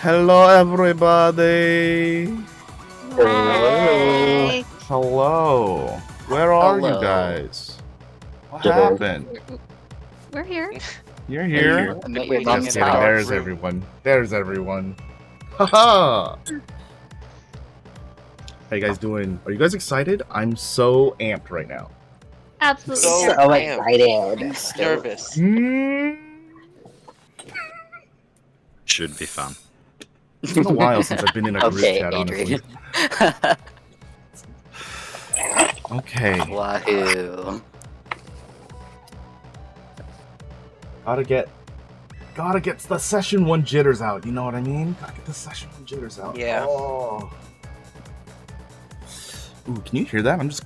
Hello, everybody. Hi. Hello. Where are you Hello. guys? What Hello. happened? We're here. You're here. I met Wait, your Mom's Just mom in kidding. the There's room. everyone. There's everyone. Haha. How you guys doing? Are you guys excited? I'm so amped right now. Absolutely. So terrible. excited. Nervous. Should be fun. It's been a while since I've been in a group Okay, chat, honestly. Adrian. Okay. Wahoo. Gotta get the session 1 jitters out, you know what I mean? Gotta get the session 1 jitters out. Yeah. Oh. Ooh, can you hear that? I'm just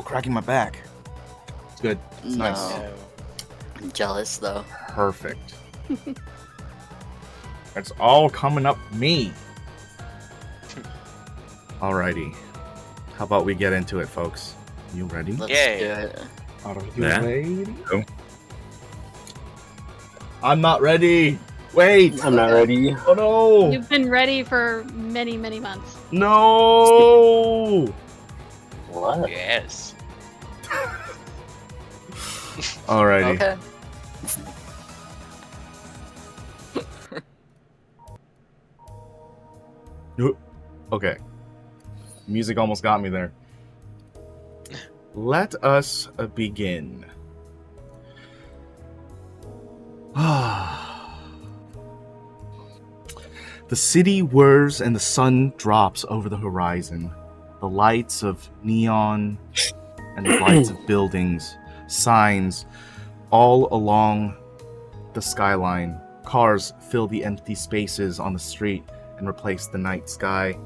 cracking my back. It's good. It's No. nice. I'm jealous though. Perfect. It's all coming up me. Alrighty. How about we get into it, folks? You ready? Let's Yay. do it. Are you Yeah. ready? Go. I'm not ready. Wait. I'm not ready. Oh no. You've been ready for many, many months. No. What? Yes. Alrighty. Okay. Okay. Music almost got me there. Let us begin. The city whirs and the sun drops over the horizon. The lights of neon and the lights of buildings, signs, all along the skyline. Cars fill the empty spaces on the street and replace the night sky.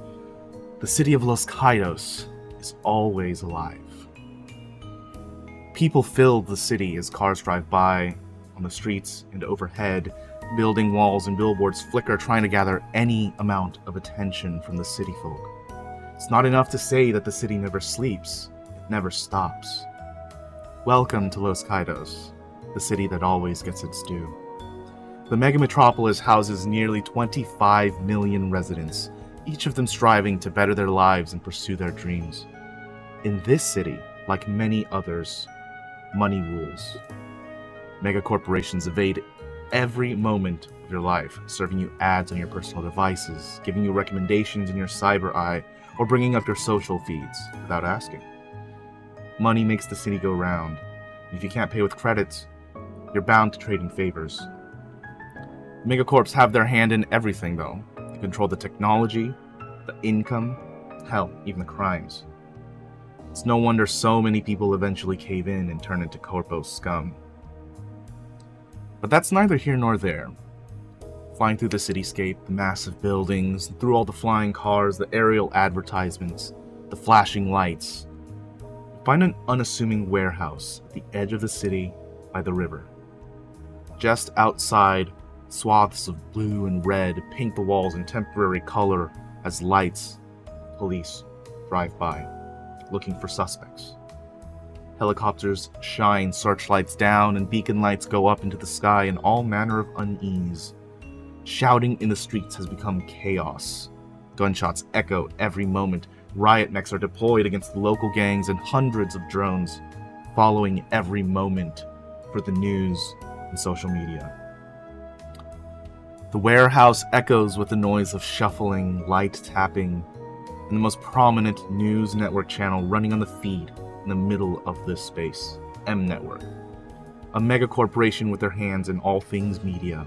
The city of Los Caidos is always alive. People fill the city as cars drive by on the streets and overhead. Building walls and billboards flicker, trying to gather any amount of attention from the city folk. It's not enough to say that the city never sleeps, it never stops. Welcome to Los Caidos, the city that always gets its due. The megametropolis houses nearly 25 million residents, each of them striving to better their lives and pursue their dreams. In this city, like many others, money rules. Megacorporations evade every moment of your life, serving you ads on your personal devices, giving you recommendations in your cyber eye, or bringing up your social feeds without asking. Money makes the city go round, and if you can't pay with credits, you're bound to trade in favors. Megacorps have their hand in everything, though. They control the technology, the income, hell, even the crimes. It's no wonder so many people eventually cave in and turn into corpo scum. But that's neither here nor there. Flying through the cityscape, the massive buildings, through all the flying cars, the aerial advertisements, the flashing lights, you find an unassuming warehouse at the edge of the city by the river. Just outside, swaths of blue and red paint the walls in temporary color as lights, police drive by, looking for suspects. Helicopters shine searchlights down and beacon lights go up into the sky in all manner of unease. Shouting in the streets has become chaos. Gunshots echo every moment. Riot mechs are deployed against the local gangs and hundreds of drones following every moment for the news and social media. The warehouse echoes with the noise of shuffling, light tapping, and the most prominent news network channel running on the feed in the middle of this space, M Network, a mega corporation with their hands in all things media.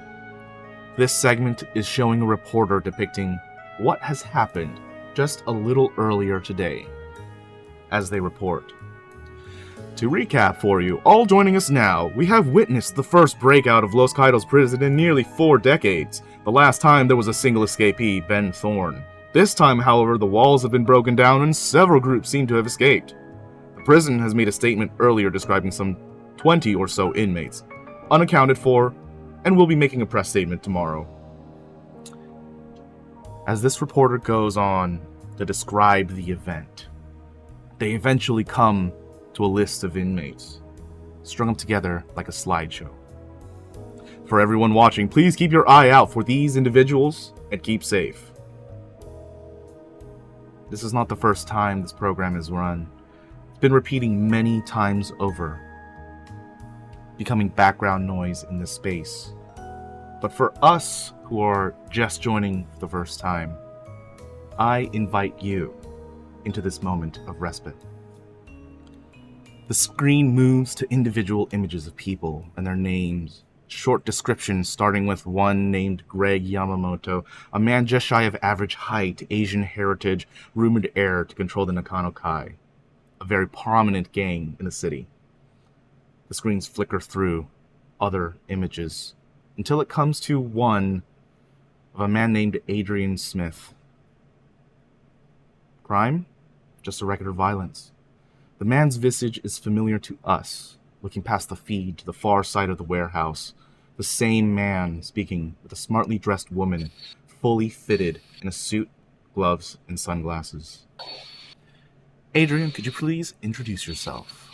This segment is showing a reporter depicting what has happened just a little earlier today, as they report. To recap for you, all joining us now, we have witnessed the first breakout of Los Caidos prison in nearly 4 decades. The last time there was a single escapee, Ben Thorne. This time, however, the walls have been broken down and several groups seem to have escaped. The prison has made a statement earlier describing some 20 or so inmates, unaccounted for, and will be making a press statement tomorrow. As this reporter goes on to describe the event, they eventually come to a list of inmates, strung up together like a slideshow. For everyone watching, please keep your eye out for these individuals and keep safe. This is not the first time this program is run. It's been repeating many times over, becoming background noise in this space. But for us who are just joining for the first time, I invite you into this moment of respite. The screen moves to individual images of people and their names. Short descriptions starting with one named Greg Yamamoto, a man just shy of average height, Asian heritage, rumored heir to control the Nakano Kai, a very prominent gang in the city. The screens flicker through other images until it comes to one of a man named Adrian Smith. Crime? Just a record of violence. The man's visage is familiar to us, looking past the feed to the far side of the warehouse. The same man speaking with a smartly dressed woman, fully fitted in a suit, gloves, and sunglasses. Adrian, could you please introduce yourself?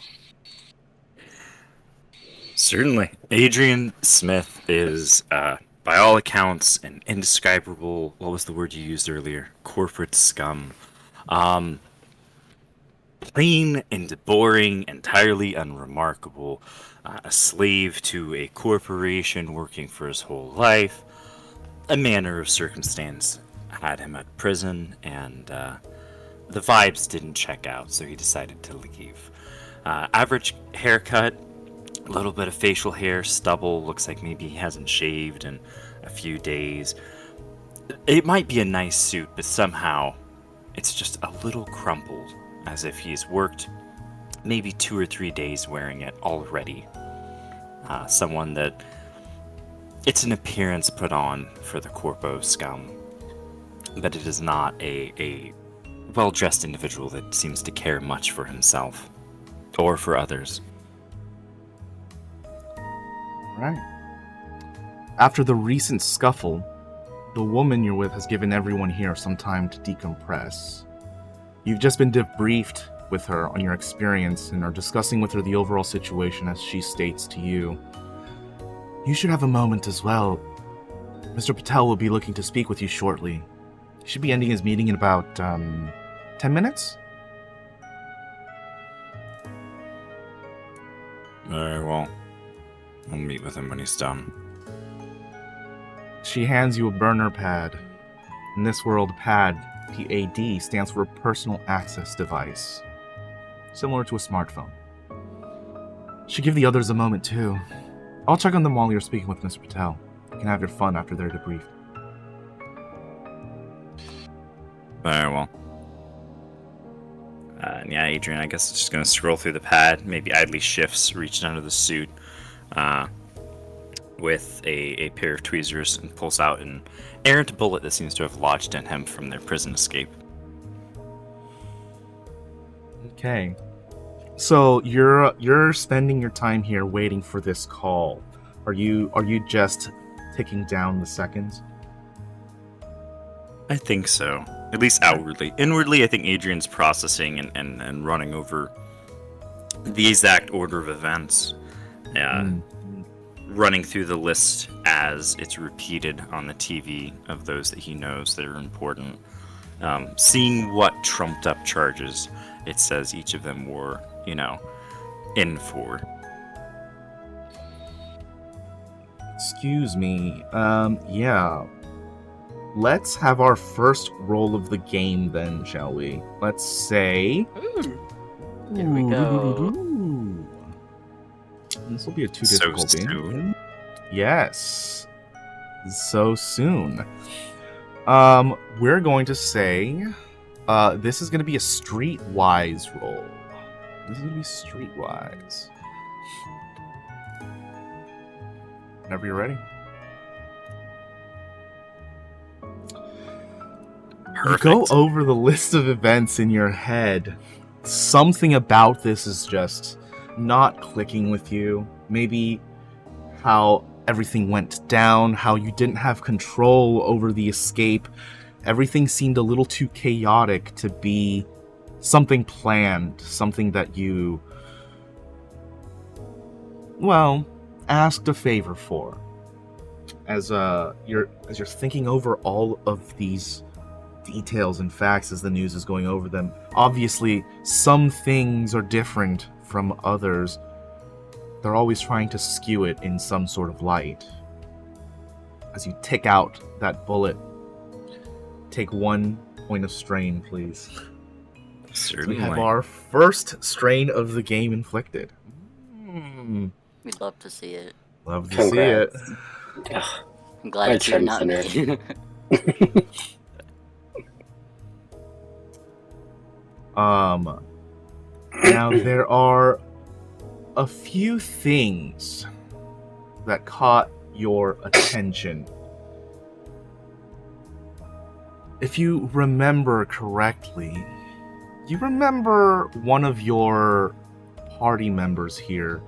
Certainly. Adrian Smith is, by all accounts, an indescribable, what was the word you used earlier? Corporate scum. Plain and boring, entirely unremarkable. A slave to a corporation working for his whole life. A manner of circumstance had him at prison, and the vibes didn't check out, so he decided to leave. Average haircut, a little bit of facial hair, stubble, looks like maybe he hasn't shaved in a few days. It might be a nice suit, but somehow it's just a little crumpled, as if he's worked maybe 2 or 3 days wearing it already. Someone that it's an appearance put on for the corpo scum, but it is not a well-dressed individual that seems to care much for himself or for others. Right. After the recent scuffle, the woman you're with has given everyone here some time to decompress. You've just been debriefed with her on your experience and are discussing with her the overall situation as she states to you. You should have a moment as well. Mr. Patel will be looking to speak with you shortly. He should be ending his meeting in about, 10 minutes? Very well. I'll meet with him when he's done. She hands you a burner pad. In this world, PAD, PAD, stands for Personal Access Device, similar to a smartphone. Should give the others a moment too. I'll check on them while you're speaking with Mr. Patel. You can have your fun after they're debriefed. Very well. Yeah, Adrian, I guess it's just going to scroll through the pad, maybe idly shifts, reach under the suit with a pair of tweezers and pulls out an errant bullet that seems to have lodged in him from their prison escape. Okay. So you're spending your time here waiting for this call. Are you just ticking down the seconds? I think so. At least outwardly. Inwardly, I think Adrian's processing and running over the exact order of events. Running through the list as it's repeated on the TV of those that he knows that are important. Seeing what trumped up charges it says each of them were, in for. Excuse me. Yeah. Let's have our first roll of the game then, shall we? Let's say... Here we go. This will be a 2 So difficulty. soon? Yes. So soon. We're going to say... this is going to be a streetwise roll. This is going to be streetwise. Whenever you're ready. Perfect. You go over the list of events in your head. Something about this is just not clicking with you. Maybe how everything went down, how you didn't have control over the escape. Everything seemed a little too chaotic to be something planned, something that you, asked a favor for. as you're thinking over all of these details and facts as the news is going over them. Obviously, some things are different from others. They're always trying to skew it in some sort of light. As you tick out that bullet, take 1 point of strain, please. Certainly. We have our first strain of the game inflicted. We'd love to see it. Love to Congrats. see Ugh, I'm glad My it's you, not trim me. it. Now there are a few things that caught your attention. If you remember correctly, you remember one of your party members here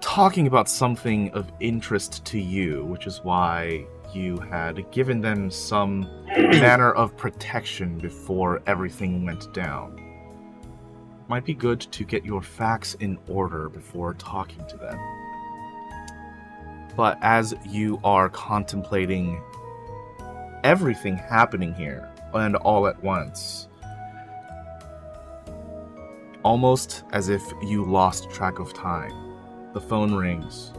talking about something of interest to you, which is why you had given them some manner of protection before everything went down. Might be good to get your facts in order before talking to them. But as you are contemplating everything happening here, and all at once, almost as if you lost track of time, the phone rings.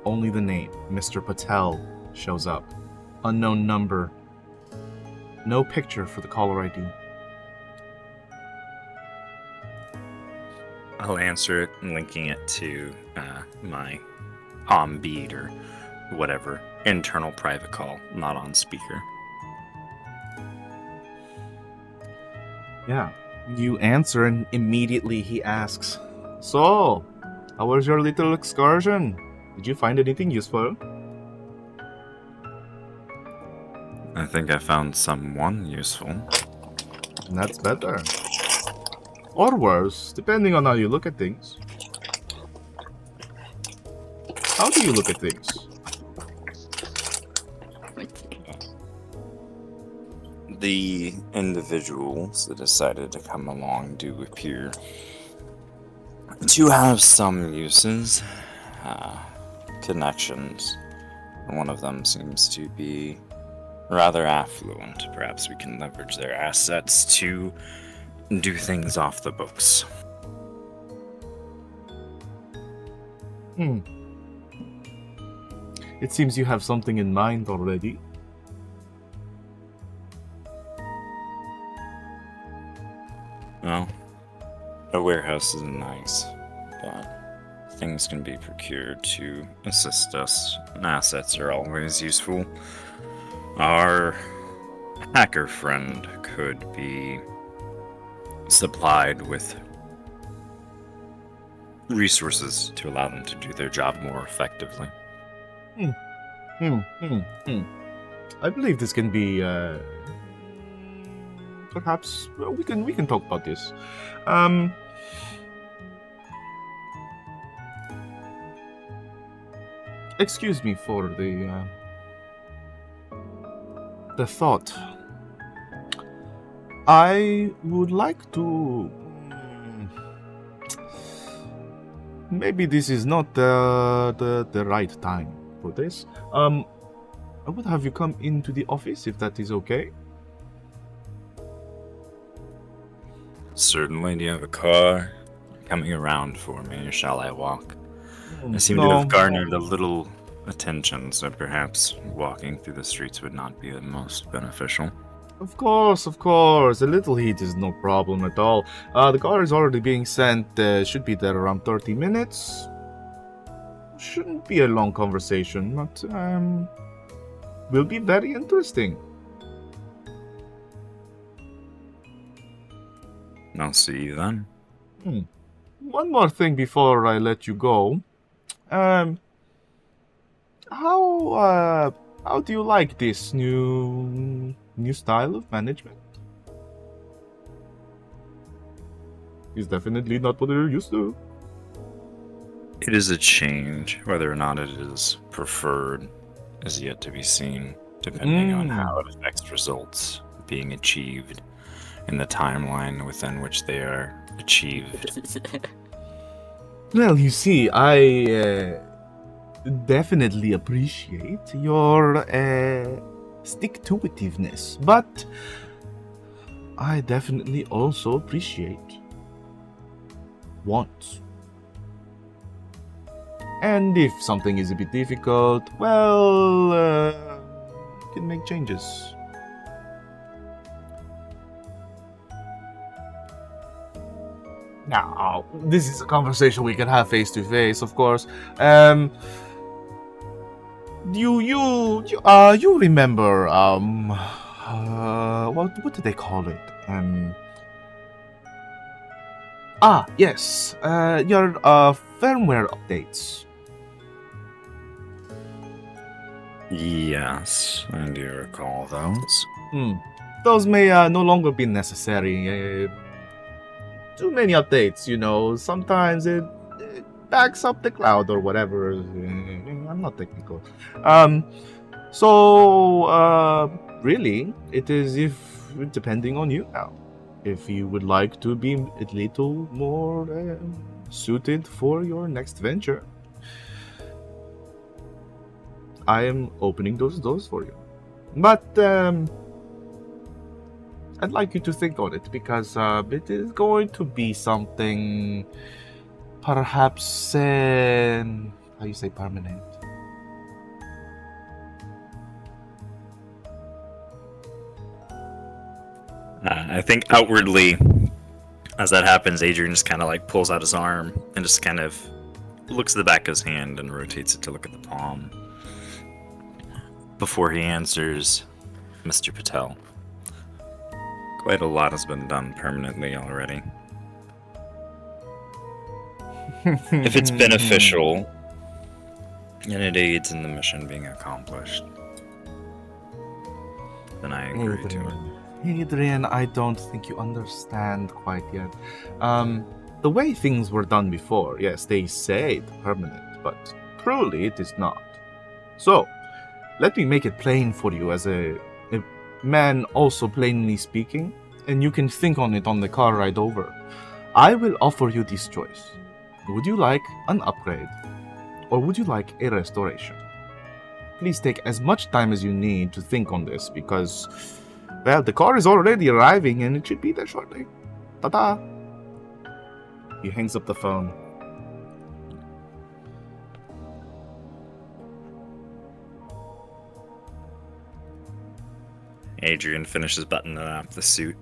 Only the name, Mr. Patel, shows up. Unknown number. No picture for the caller ID. I'll answer it, linking it to my on beat or whatever internal private call, not on speaker. Yeah. You answer, and immediately he asks, "So, how was your little excursion? Did you find anything useful?" I think I found someone useful. That's better. Or worse, depending on how you look at things. How do you look at things? The individuals that decided to come along do appear to have some uses, connections. One of them seems to be rather affluent. Perhaps we can leverage their assets to do things off the books. It seems you have something in mind already. Well, a warehouse is nice, but things can be procured to assist us, and assets are always useful. Our hacker friend could be supplied with resources to allow them to do their job more effectively. I believe this can be, perhaps we can talk about this. Excuse me for the thought. I would like to. Maybe this is not the right time for this. I would have you come into the office if that is okay. Certainly. Do you have a car coming around for me, or shall I walk? I seem to No. have garnered a little attention, so perhaps walking through the streets would not be the most beneficial. Of course. A little heat is no problem at all. The car is already being sent. Should be there around 30 minutes. Shouldn't be a long conversation, but will be very interesting. I'll see you then. One more thing before I let you go. How do you like this new style of management? It's definitely not what you're used to. It is a change. Whether or not it is preferred is yet to be seen, depending on how it affects results being achieved in the timeline within which they are achieved. Well, you see, definitely appreciate your stick-to-itiveness, but I definitely also appreciate wants. And if something is a bit difficult, well, you can make changes. Now, this is a conversation we can have face to face, of course. You remember what do they call it? Yes, your firmware updates. Yes, I do recall those. Those may no longer be necessary. Too many updates, sometimes it backs up the cloud or whatever. I'm not technical. Really, it is depending on you now. If you would like to be a little more suited for your next venture, I am opening those doors for you. But I'd like you to think on it, because it is going to be something perhaps, how you say permanent? I think outwardly, as that happens, Adrian just kind of like pulls out his arm and just kind of looks at the back of his hand and rotates it to look at the palm. Before he answers, Mr. Patel, quite a lot has been done permanently already. If it's beneficial and it aids in the mission being accomplished, then I agree to it. Adrian, I don't think you understand quite yet. The way things were done before, yes, they say it's permanent, but truly it is not. So, let me make it plain for you as a man also plainly speaking, and you can think on it on the car ride over. I will offer you this choice. Would you like an upgrade, or would you like a restoration? Please take as much time as you need to think on this, because, well, the car is already arriving and it should be there shortly. Ta-da! He hangs up the phone. Adrian finishes buttoning up the suit.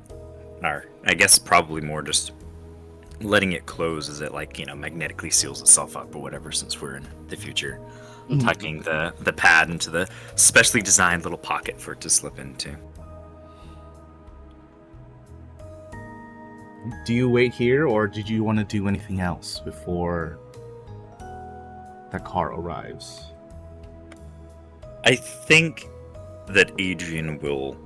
Or, I guess probably more just letting it close as it, magnetically seals itself up or whatever, since we're in the future. Tucking the pad into the specially designed little pocket for it to slip into. Do you wait here, or did you want to do anything else before the car arrives? I think that Adrian will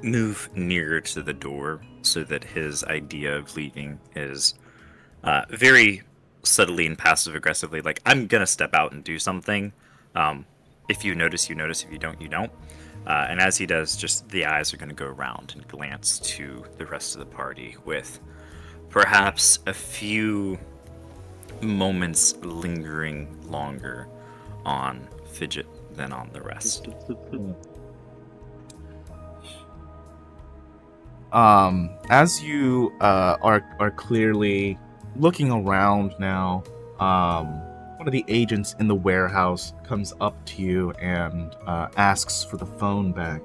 move nearer to the door so that his idea of leaving is very subtly and passive-aggressively, like, I'm gonna step out and do something. If you notice, you notice. If you don't, you don't. And as he does, just the eyes are going to go around and glance to the rest of the party with perhaps a few moments lingering longer on Fidget than on the rest. As you are clearly looking around now, one of the agents in the warehouse comes up to you and asks for the phone back.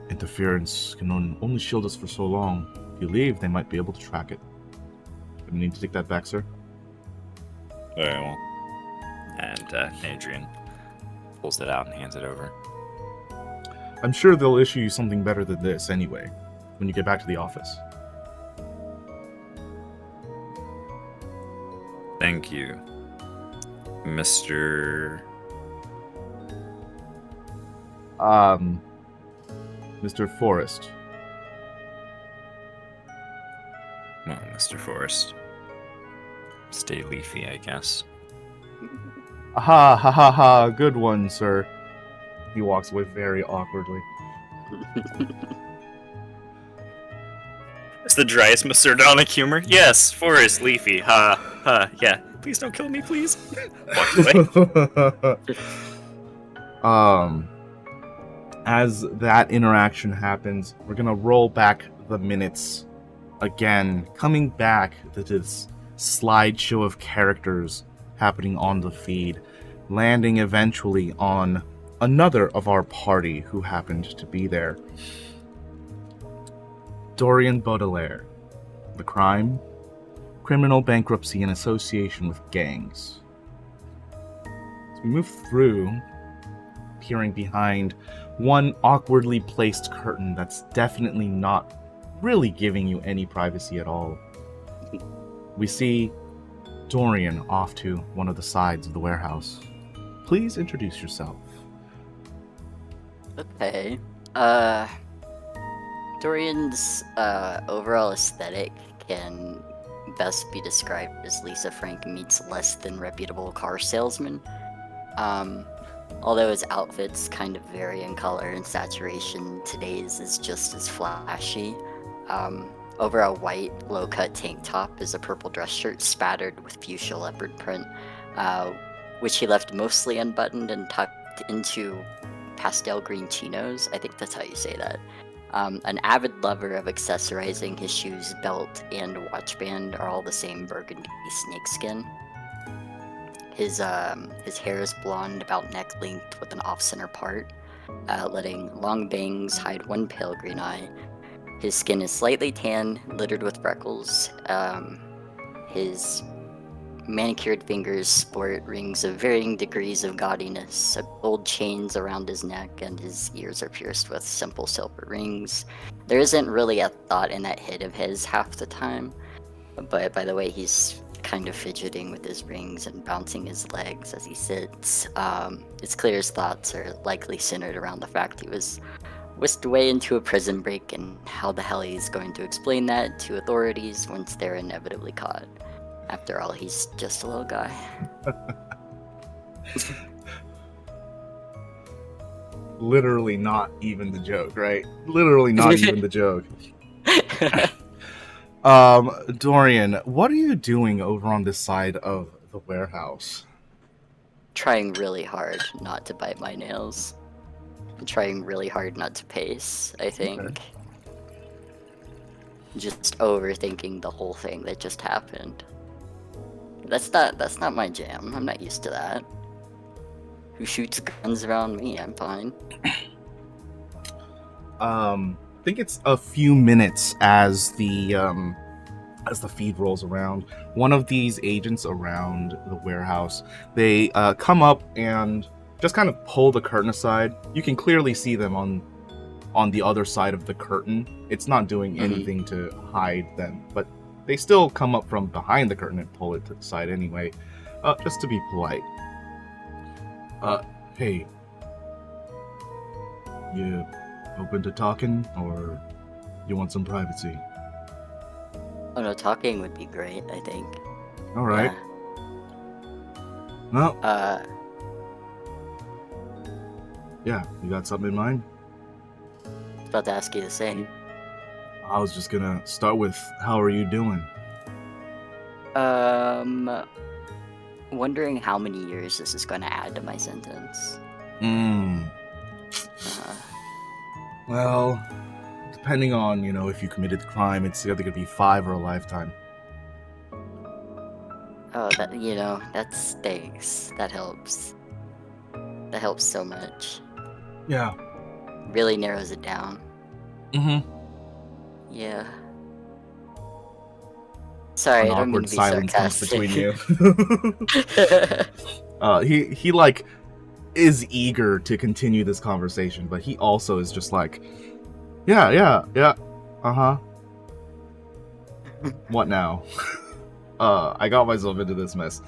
Interference can only shield us for so long. If you leave, they might be able to track it. We need to take that back, sir. Very well. And Adrian pulls it out and hands it over. I'm sure they'll issue you something better than this anyway, when you get back to the office. Thank you, Mr. Mr. Forrest. Well, Mr. Forrest. Stay leafy, I guess. Ha ha ha ha, good one, sir. He walks away very awkwardly. It's the driest sardonic humor. Yes, Forrest, leafy. Ha ha. Yeah, Please don't kill me, please. Walk away. As that interaction happens, we're gonna roll back the minutes again, coming back to this slideshow of characters happening on the feed, landing eventually on another of our party who happened to be there. Dorian Baudelaire. The crime? Criminal bankruptcy in association with gangs. As we move through, peering behind one awkwardly placed curtain that's definitely not really giving you any privacy at all, we see Dorian off to one of the sides of the warehouse. Please introduce yourself. Okay. Dorian's overall aesthetic can best be described as Lisa Frank meets less than reputable car salesman. Although his outfits kind of vary in color and saturation, today's is just as flashy. Over a white, low-cut tank top is a purple dress shirt spattered with fuchsia leopard print, which he left mostly unbuttoned and tucked into pastel green chinos. I think that's how you say that. An avid lover of accessorizing, his shoes, belt, and watch band are all the same burgundy snakeskin. His hair is blonde, about neck length with an off-center part, letting long bangs hide one pale green eye. His skin is slightly tan, littered with freckles. His manicured fingers sport rings of varying degrees of gaudiness, gold chains around his neck, and his ears are pierced with simple silver rings. There isn't really a thought in that head of his half the time, but by the way he's kind of fidgeting with his rings and bouncing his legs as he sits, it's clear his thoughts are likely centered around the fact he was whisked away into a prison break and how the hell he's going to explain that to authorities once they're inevitably caught. After all, he's just a little guy. Literally not even the joke, right? Literally not even the joke. Dorian, what are you doing over on this side of the warehouse? Trying really hard not to bite my nails. Trying really hard not to pace, I think. Okay. Just overthinking the whole thing that just happened. That's not my jam. I'm not used to that. Who shoots guns around me? I'm fine. I think it's a few minutes as the feed rolls around. One of these agents around the warehouse, they come up and just kind of pull the curtain aside. You can clearly see them on the other side of the curtain. It's not doing anything to hide them, but they still come up from behind the curtain and pull it to the side anyway, just to be polite. Hey, you open to talking, or you want some privacy? Oh no, talking would be great, I think. All right. Well, yeah, you got something in mind? I was about to ask you the same. I was just gonna start with, how are you doing? Wondering how many years this is going to add to my sentence. Well, depending on, if you committed the crime, it's either gonna be 5 or a lifetime. Oh, that stinks. That helps. That helps so much. Yeah. Really narrows it down. Mm-hmm. Yeah. Sorry, An I don't mean awkward to be silence comes sarcastic. between you. He is eager to continue this conversation, but he also is just like, yeah, uh-huh. What now? I got myself into this mess.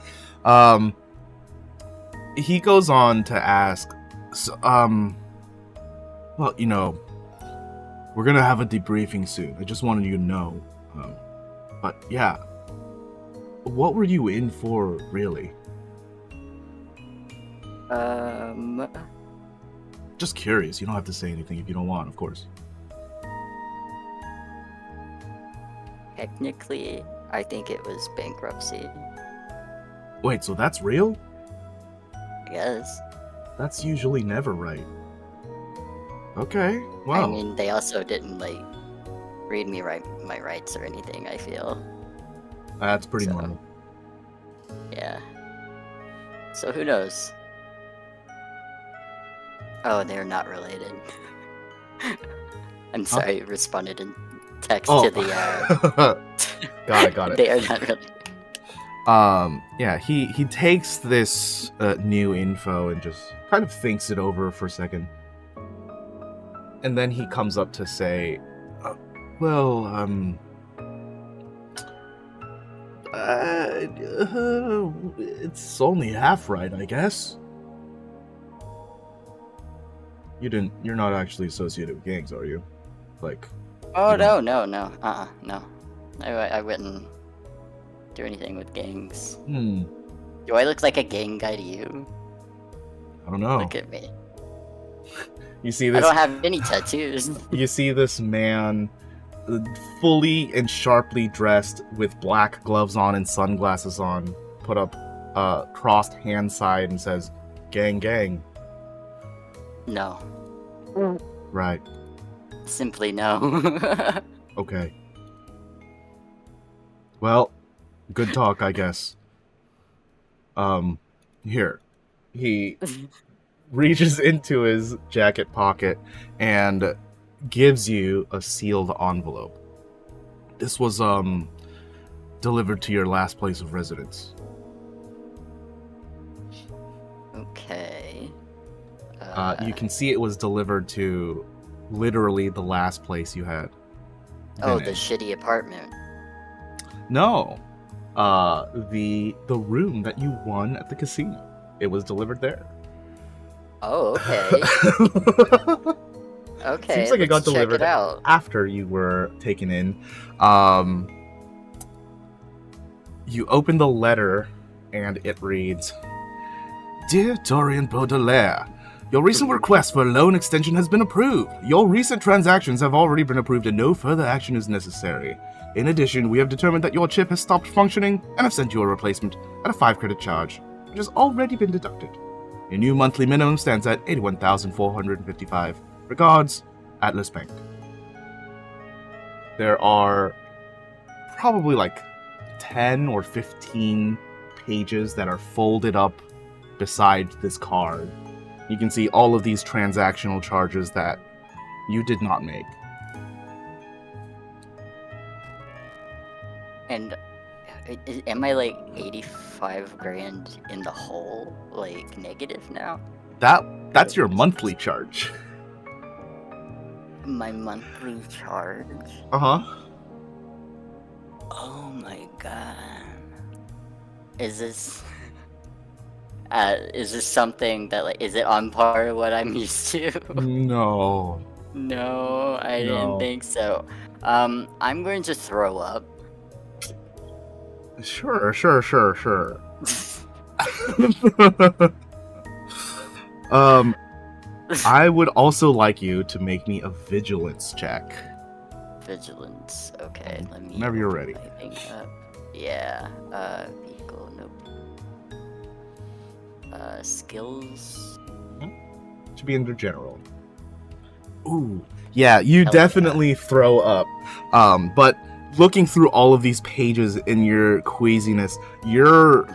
He goes on to ask, well, we're gonna have a debriefing soon. I just wanted you to know. But yeah, what were you in for, really? Just curious. You don't have to say anything if you don't want, of course. Technically, I think it was bankruptcy. Wait, so that's real? I guess. That's usually never right. Okay, wow. I mean, they also didn't like read me my rights or anything. I feel. That's pretty So- normal. Yeah. So who knows? Oh, they're not related. I'm sorry, responded in text Oh. to the. Got it. They are not related. Yeah, he takes this new info and just kind of thinks it over for a second. And then he comes up to say, it's only half right, I guess. You're not actually associated with gangs, are you? Like, Oh You no, don't- no. No. I wouldn't do anything with gangs. Do I look like a gang guy to you? I don't know. Look at me. You see I this don't have any tattoos. You see this man fully and sharply dressed with black gloves on and sunglasses on, put up crossed hand side and says, "Gang, gang." No. Right. Simply no. Okay. Well, good talk, I guess. Here. He reaches into his jacket pocket and gives you a sealed envelope. This was delivered to your last place of residence. Okay. You can see it was delivered to literally the last place you had. Oh, been the in. shitty apartment. No. The room that you won at the casino. It was delivered there. Oh, okay. Okay. Seems like it got let's check delivered it out. after you were taken in. You open the letter, and it reads, "Dear Dorian Baudelaire, your recent request for a loan extension has been approved. Your recent transactions have already been approved and no further action is necessary. In addition, we have determined that your chip has stopped functioning and have sent you a replacement at a 5-credit charge, which has already been deducted. Your new monthly minimum stands at 81,455. Regards, Atlas Bank." There are probably like 10 or 15 pages that are folded up beside this card. You can see all of these transactional charges that you did not make. And am I like 85 grand in the hole? Like negative now? That's your monthly charge. My monthly charge? Uh-huh. Oh my god. Is this something that like is it on par with what I'm used to? No. No, I No. didn't think so. I'm going to throw up. Sure. I would also like you to make me a vigilance check. Vigilance. Okay, let me Whenever you're open ready. my thing up. Yeah. Vehicle, nope. Skills. Should be under general. Ooh. Yeah, you Hell definitely throw up. But looking through all of these pages in your queasiness, you're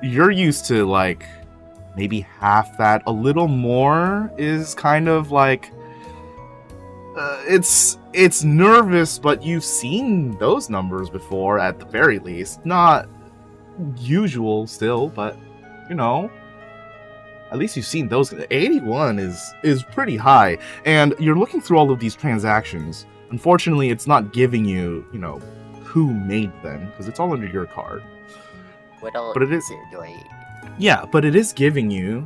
used to like maybe half that. A little more is kind of like it's nervous, but you've seen those numbers before at the very least. Not usual still, but you know, at least you've seen those. 81 is pretty high, and you're looking through all of these transactions. Unfortunately, it's not giving you, who made them, because it's all under your card. What else But it is- do I? Yeah, but it is giving you,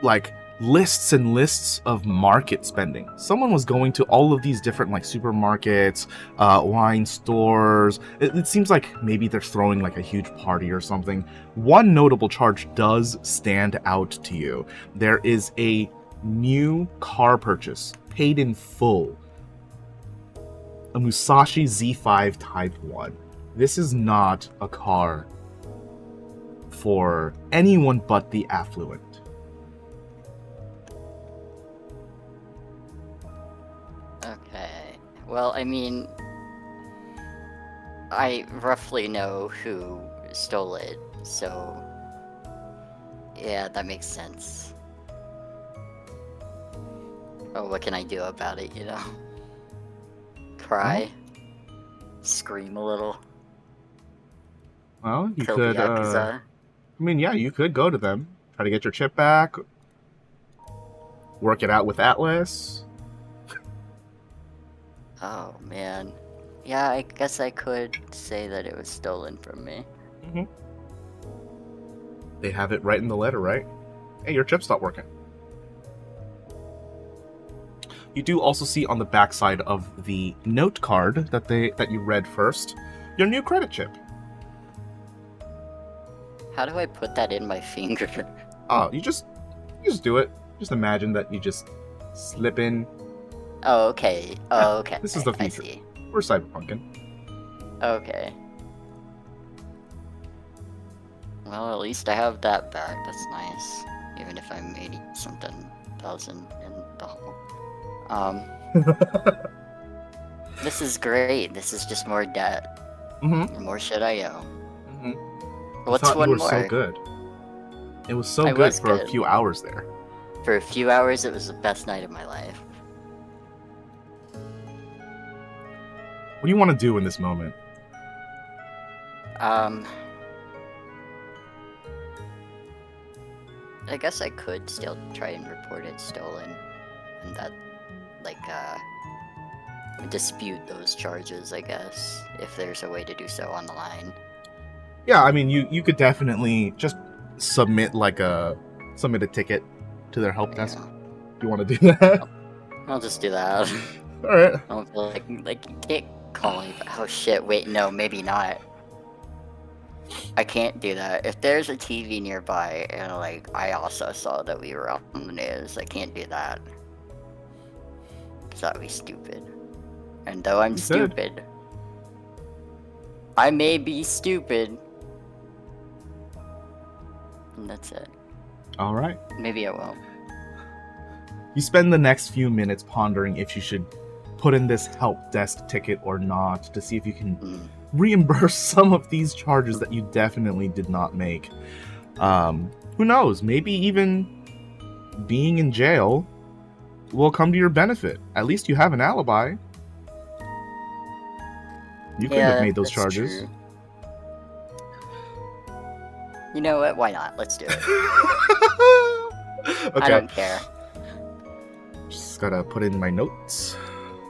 like, lists and lists of market spending. Someone was going to all of these different, like, supermarkets, wine stores. It seems like maybe they're throwing, like, a huge party or something. One notable charge does stand out to you. There is a new car purchase, paid in full. A Musashi Z5 Type 1. This is not a car. for anyone but the affluent. Okay. Well, I mean, I roughly know who stole it, so yeah, that makes sense. Oh, what can I do about it, you know? Cry? Scream a little? Well, you Kill could, the Yakuza? yeah, you could go to them, try to get your chip back, work it out with Atlas. Oh, man. Yeah, I guess I could say that it was stolen from me. Mm-hmm. They have it right in the letter, right? Hey, your chip stopped working. You do also see on the backside of the note card that you read first, your new credit chip. How do I put that in my finger? Oh, you just do it. Just imagine that you just slip in. Oh, okay. Oh, okay. This is the I future. see. We're cyberpunking. Okay. Well, at least I have that back. That's nice. Even if I'm 80-something thousand in the hole. This is great. This is just more debt. Mm-hmm. More shit I owe. Mm-hmm. What's I thought one you were more? so good. It was so I good was for a good. few hours there. For a few hours, it was the best night of my life. What do you want to do in this moment? I guess I could still try and report it stolen, and that, like, dispute those charges, I guess, if there's a way to do so on the line. Yeah, I mean, you could definitely just submit a ticket to their help desk. Yeah. You want to do that? I'll just do that. All right. I don't feel like you can't call me. Oh shit! Wait, no, maybe not. I can't do that. If there's a TV nearby and like I also saw that we were on the news, I can't do that. 'Cause that'd be stupid. And though I'm You could. stupid, I may be stupid. And that's it. All right. Maybe I won't. You spend the next few minutes pondering if you should put in this help desk ticket or not to see if you can reimburse some of these charges that you definitely did not make. Who knows? Maybe even being in jail will come to your benefit. At least you have an alibi. You couldn't have made those that's charges. true. You know what? Why not? Let's do it. I Okay. don't care. Just gotta put in my notes.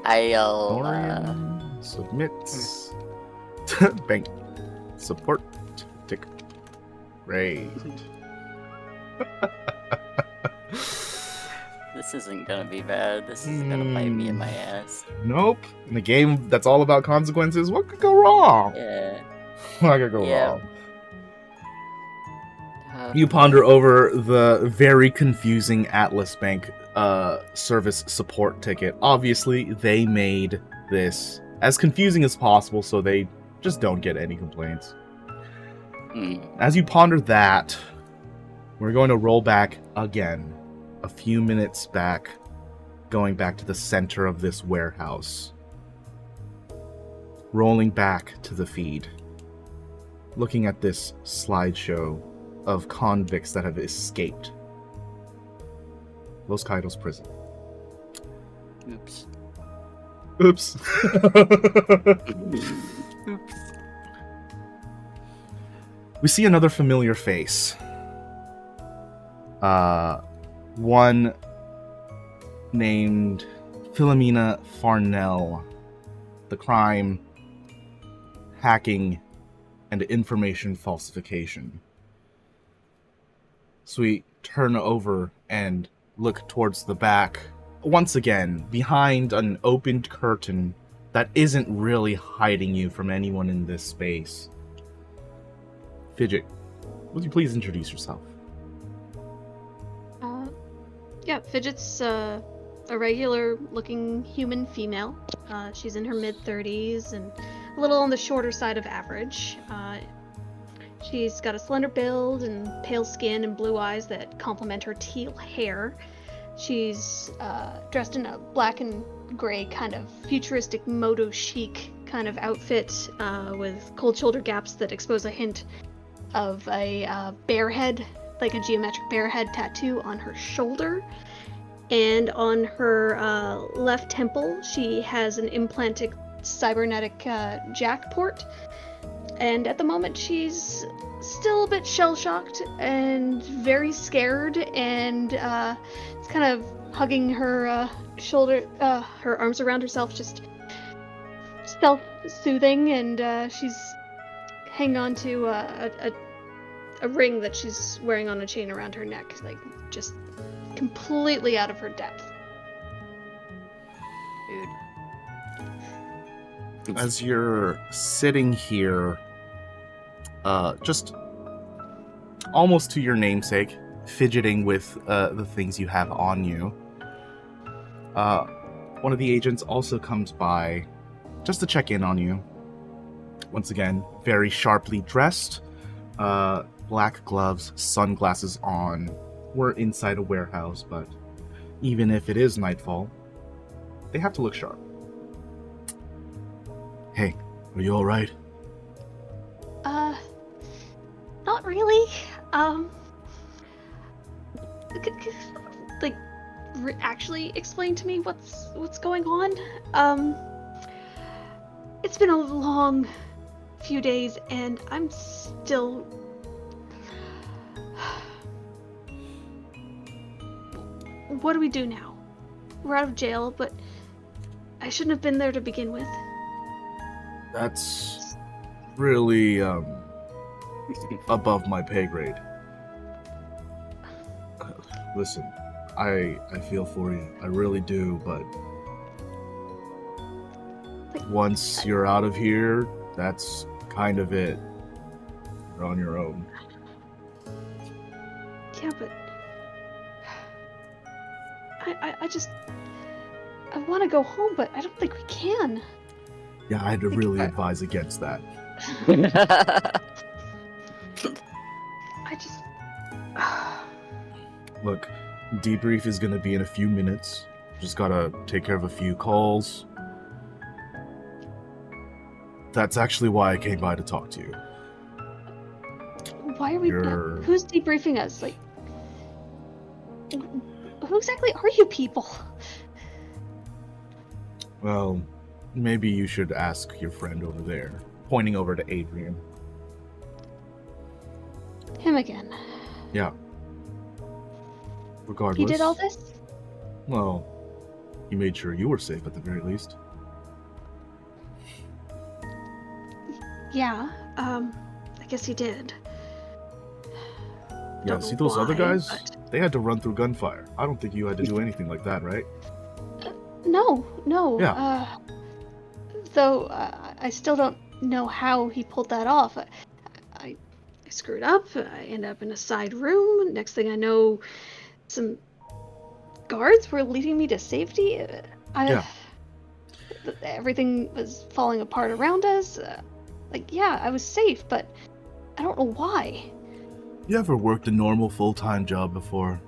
I'll Dorian submits bank support ticket. Great. This isn't gonna be bad. This is gonna bite me in my ass. Nope. In a game that's all about consequences, what could go wrong? Yeah. What could go Yeah. wrong? You ponder over the very confusing Atlas Bank service support ticket. Obviously, they made this as confusing as possible so they just don't get any complaints. As you ponder that, we're going to roll back again, a few minutes back, going back to the center of this warehouse. Rolling back to the feed, looking at this slideshow of convicts that have escaped Los Caidos prison. Oops. Oops. Oops. We see another familiar face. One named Philomena Farnell. The crime, hacking, and information falsification. So we turn over and look towards the back. Once again, behind an opened curtain that isn't really hiding you from anyone in this space. Fidget, would you please introduce yourself? Yeah, Fidget's a regular-looking human female. She's in her mid-30s and a little on the shorter side of average. She's got a slender build and pale skin and blue eyes that complement her teal hair. She's dressed in a black and gray kind of futuristic moto chic kind of outfit with cold shoulder gaps that expose a hint of a bear head, like a geometric bear head tattoo on her shoulder. And on her left temple, she has an implanted cybernetic jack port. And at the moment, she's still a bit shell-shocked and very scared, and it's kind of hugging her shoulder, her arms around herself, just self-soothing, and she's hanging on to a ring that she's wearing on a chain around her neck, like just completely out of her depth. Dude. As you're sitting here, just almost to your namesake, fidgeting with the things you have on you, one of the agents also comes by just to check in on you. Once again, very sharply dressed, black gloves, sunglasses on. We're inside a warehouse, but even if it is nightfall, they have to look sharp. Hey, are you alright? Not really. Actually explain to me what's going on. It's been a long few days, and I'm still. What do we do now? We're out of jail, but I shouldn't have been there to begin with. That's really, above my pay grade. Listen, I feel for you. I really do, but once you're out of here, that's kind of it. You're on your own. Yeah, but I want to go home, but I don't think we can. Yeah, I'd really advise against that. Look, debrief is gonna be in a few minutes. Just gotta take care of a few calls. That's actually why I came by to talk to you. Why are we? Who's debriefing us? Like, who exactly are you people? Well, maybe you should ask your friend over there. Pointing over to Adrian. Him again. Yeah. Regardless. He did all this? Well, he made sure you were safe at the very least. Yeah, I guess he did. Yeah, Don't see know those other why, guys? but- They had to run through gunfire. I don't think you had to do anything like that, right? No. Yeah. Though I still don't know how he pulled that off. I screwed up. I ended up in a side room. Next thing I know, some guards were leading me to safety. Everything was falling apart around us. I was safe, but I don't know why. You ever worked a normal full-time job before?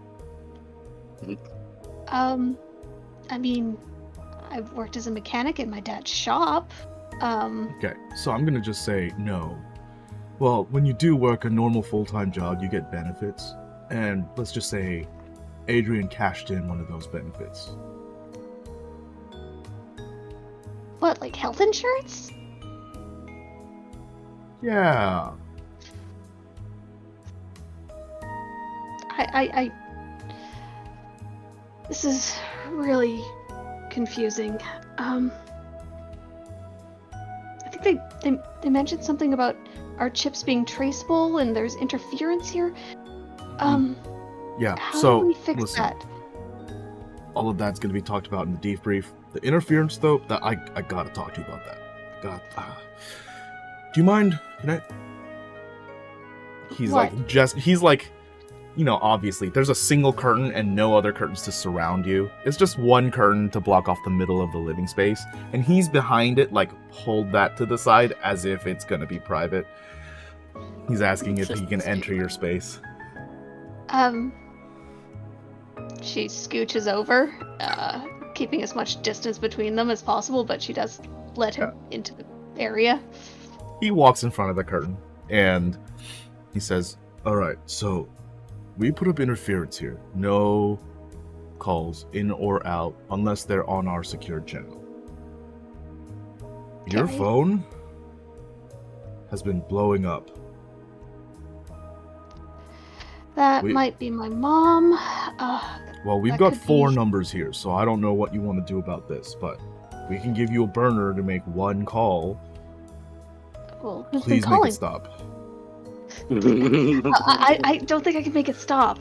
I mean, I've worked as a mechanic in my dad's shop. Okay, so I'm gonna just say no. Well, when you do work a normal full-time job, you get benefits. And let's just say Adrian cashed in one of those benefits. What, like health insurance? Yeah. This is really confusing. I think they mentioned something about our chips being traceable and there's interference here. Yeah, How so, do we fix listen, that? all of that's going to be talked about in the debrief. The interference, though, that I gotta talk to you about that. Do you mind? Can I? He's What? he's like, obviously, there's a single curtain and no other curtains to surround you. It's just one curtain to block off the middle of the living space, and he's behind it, like, hold that to the side as if it's gonna be private. He's asking if he can enter your space. She scooches over, keeping as much distance between them as possible, but she does let him into the area. He walks in front of the curtain, and he says, "Alright, so we put up interference here. No calls in or out unless they're on our secured channel. Your Okay. phone has been blowing up. That We- might be my mom. Well, we've That got could 4 be- numbers here, so I don't know what you want to do about this, but we can give you a burner to make 1 call. Well, who's Please been make calling? it stop." I don't think I can make it stop.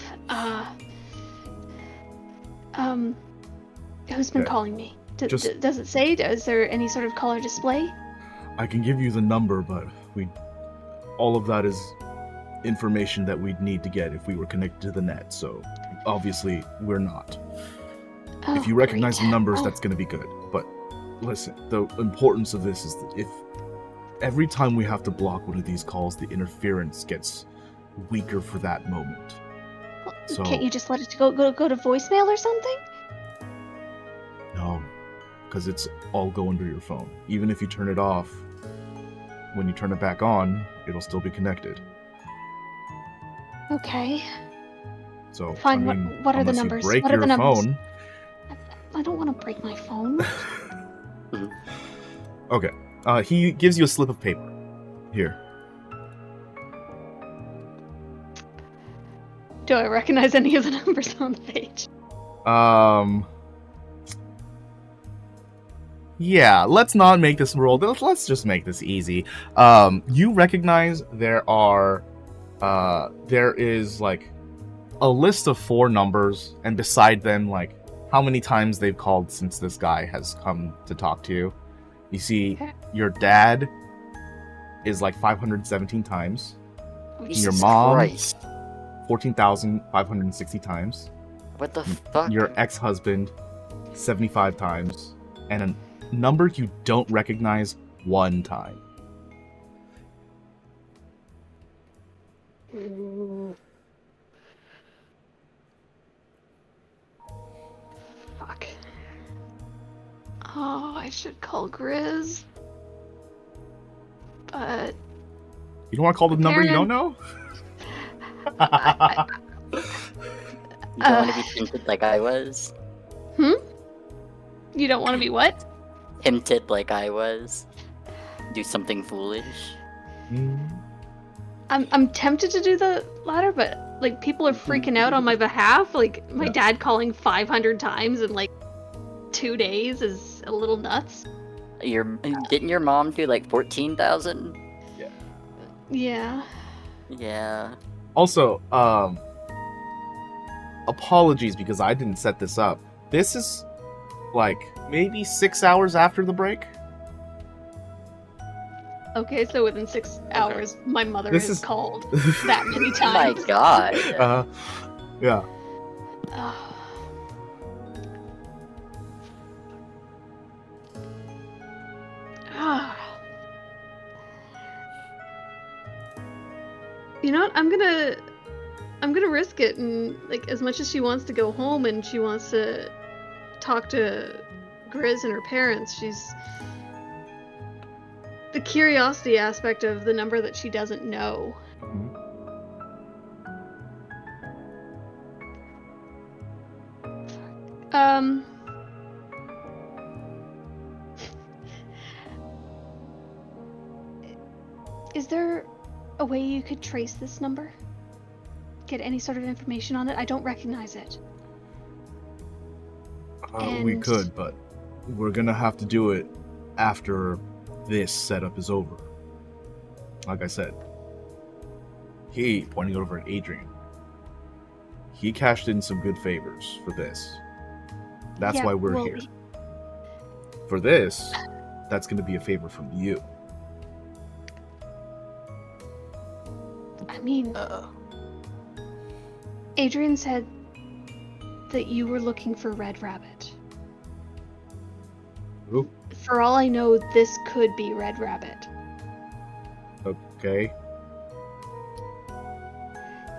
Who's been Okay. calling me? Just- Does it say? Is there any sort of caller display? I can give you the number, but all of that is information that we'd need to get if we were connected to the net, so obviously we're not. If you recognize the numbers, that's going to be good. But listen, the importance of this is that if every time we have to block one of these calls, the interference gets weaker for that moment. So Can't you just let it go to voicemail or something? no, because it's all going to your phone. Even if you turn it off, when you turn it back on, it'll still be connected. Okay. So Fine, I mean, what are the unless you numbers? break What are your the numbers? phone. I don't want to break my phone. Okay. He gives you a slip of paper. Here. Do I recognize any of the numbers on the page? Yeah, let's not make this roll. Let's just make this easy. You recognize there is like a list of 4 numbers, and beside them, like how many times they've called since this guy has come to talk to you. You see, Okay. your dad is like 517 times. Jesus mom? Christ. 14,560 times. What the fuck? Your ex-husband 75 times, and a number you don't recognize 1 time. Fuck. Oh, I should call Grizz. But You don't want to call the number you don't know? You don't want to be hinted like I was? you don't want to be what? Hinted like I was? Do something foolish? I'm tempted to do the latter, but like people are freaking out on my behalf. Like my Yeah. dad calling 500 times in like 2 days is a little nuts. Didn't your mom do like 14,000? Yeah. Yeah. Also, apologies because I didn't set this up. This is like maybe 6 hours after the break. Okay, so within 6 hours, my mother This has is- called that many Oh my times. god. Yeah. Oh. Ah. You know what? I'm gonna risk it, and like as much as she wants to go home and she wants to talk to Grizz and her parents, she's the curiosity aspect of the number that she doesn't know. Is there a way you could trace this number? Get any sort of information on it? I don't recognize it. We And- could, but we're gonna have to do it after this setup is over. Like I said, he, pointing over at Adrian, he cashed in some good favors for this. That's Yeah, why we're well, here. For this, that's gonna be a favor from you. I mean, Uh-oh. Adrian said that you were looking for Red Rabbit. Ooh, For all I know, this could be Red Rabbit. okay.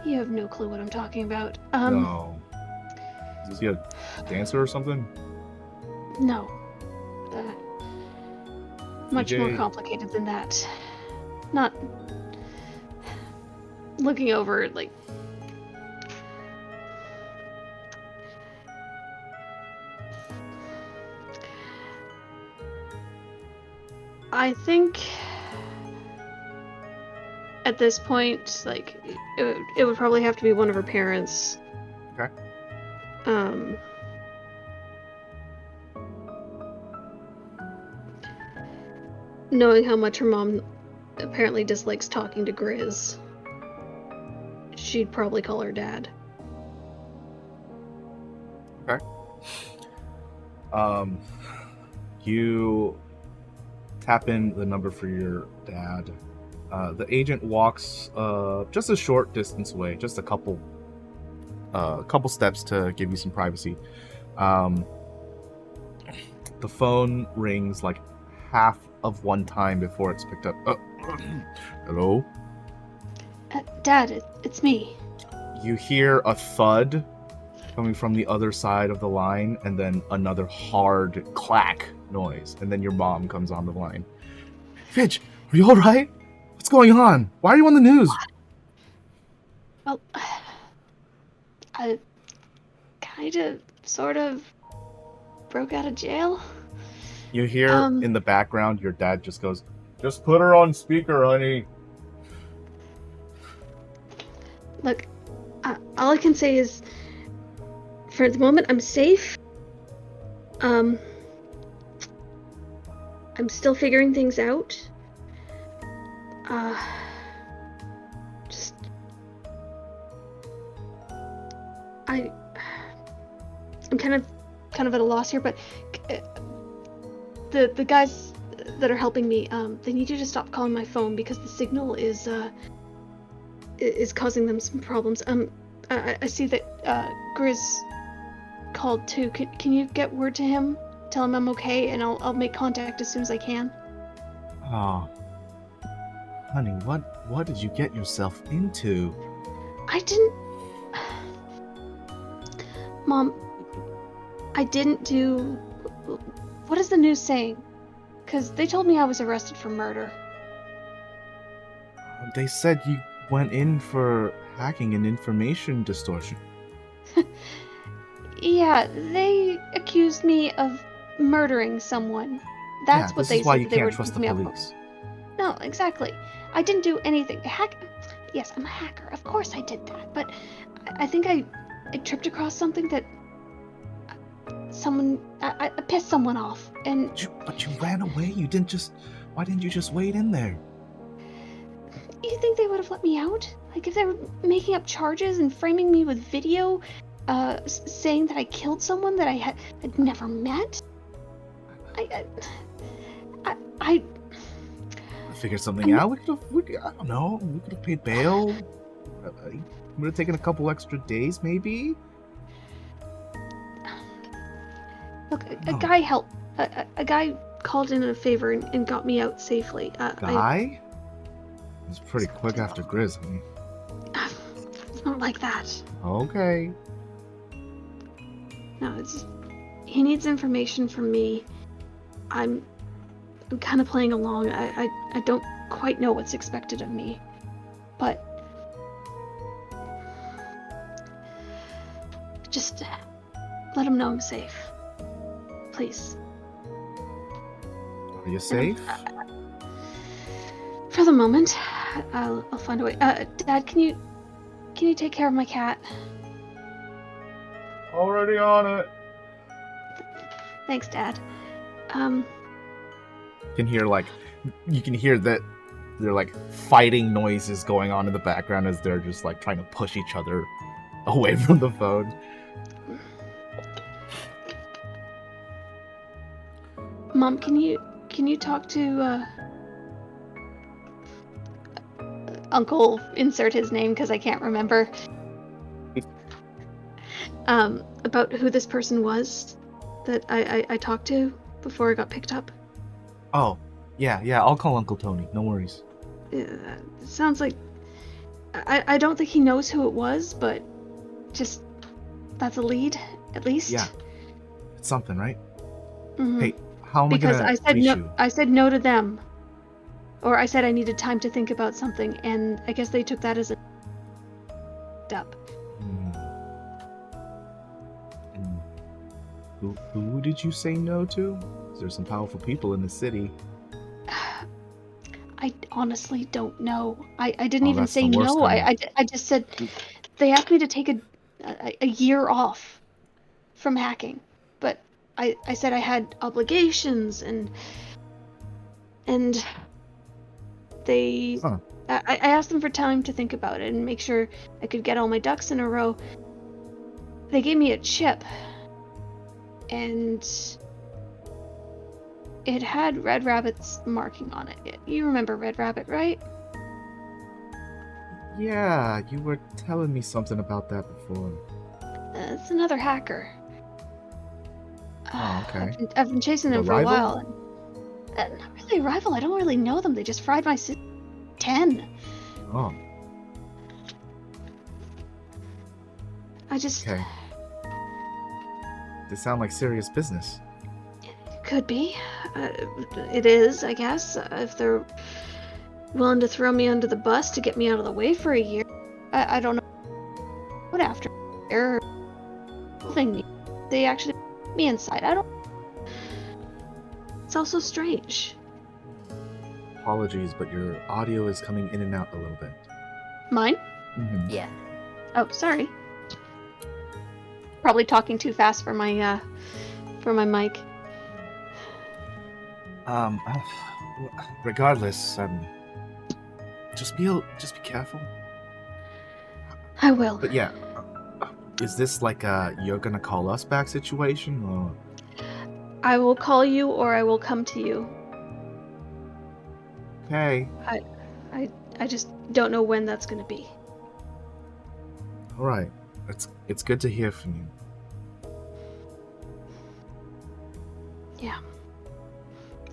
You have no clue what I'm talking about. No. Is he a dancer or something? No. Much more CJ? complicated than that. Not looking over, like... I think at this point, like, it would probably have to be one of her parents. Okay. Knowing how much her mom apparently dislikes talking to Grizz, she'd probably call her dad. Okay. You tap in the number for your dad. The agent walks just a short distance away, just a couple steps to give you some privacy. The phone rings like half of one time before it's picked up. Hello? Dad, it's me. You hear a thud coming from the other side of the line, and then another hard clack noise, and then your mom comes on the line. Fitch, are you alright? What's going on? Why are you on the news? Well, I kinda, sort of, broke out of jail. You hear in the background, your dad just goes, "Just put her on speaker, honey." Look, all I can say is, for the moment, I'm safe. I'm still figuring things out. Just... I'm kind of at a loss here, but the guys that are helping me, they need you to stop calling my phone because the signal is causing them some problems. I see that Grizz called too. Can you get word to him? Tell him I'm okay, and I'll make contact as soon as I can. Oh, honey, what did you get yourself into? I didn't... Mom, I didn't do... What is the news saying? Because they told me I was arrested for murder. They said you went in for hacking and information distortion. Yeah, they accused me of murdering someone. That's what they This is why said you that they were can't trust the me up for. police. No, exactly. I didn't do anything. Yes, I'm a hacker. Of course I did that. But I think I tripped across something that I pissed someone off, and... But you ran away. You didn't just... Why didn't you just wait in there? You think they would have let me out? Like, if they were making up charges and framing me with video, saying that I killed someone that I'd never met? I Figured something out. I don't know. We could have paid bail. Would have taken a couple extra days, maybe. Look, a guy helped. A guy called in a favor and got me out safely. Guy? It was pretty quick after Grizz, honey. It's not like that. Okay. No, it's... He needs information from me. I'm kind of playing along. I don't quite know what's expected of me. But... just let him know I'm safe. Please. Are you safe? For the moment, I'll find a way. Dad, can you take care of my cat? Already on it. Thanks, Dad. You can hear that they're like fighting noises going on in the background as they're just like trying to push each other away from the phone. Mom, can you talk to Uncle, insert his name because I can't remember, about who this person was that I talked to before I got picked up? Oh, yeah, I'll call Uncle Tony. No worries. It sounds like I don't think he knows who it was, but just that's a lead, at least. Yeah. It's something, right? Mhm. Hey, how am Because I I gonna said reach no. you? I said no to them, or I said I needed time to think about something, and I guess they took that as a step. Hmm. And who did you say no to? There's some powerful people in the city. I honestly don't know. I didn't Oh, even that's say the worst no. kind. I just said they asked me to take a year off from hacking, but I said I had obligations and they Huh. I asked them for time to think about it and make sure I could get all my ducks in a row. They gave me a chip, and it had Red Rabbit's marking on it. You remember Red Rabbit, right? Yeah, you were telling me something about that before. It's another hacker. Oh, okay. I've been chasing The them for a rival? while. Not really a rival. I don't really know them. They just fried my 10. Oh, I just okay. They sound like serious business. could be. It is, I guess. If they're willing to throw me under the bus to get me out of the way for a year, I don't know what after. They're holding me. They actually put me inside. I don't. It's also strange. Apologies, but your audio is coming in and out a little bit. Mine? Mm-hmm. Yeah. Oh, sorry. Probably talking too fast for my mic. Regardless, just be careful. I will. But yeah, is this like a you're gonna call us back situation, or? I will call you or I will come to you. Okay, I just don't know when that's gonna be. all right. It's good to hear from you. Yeah.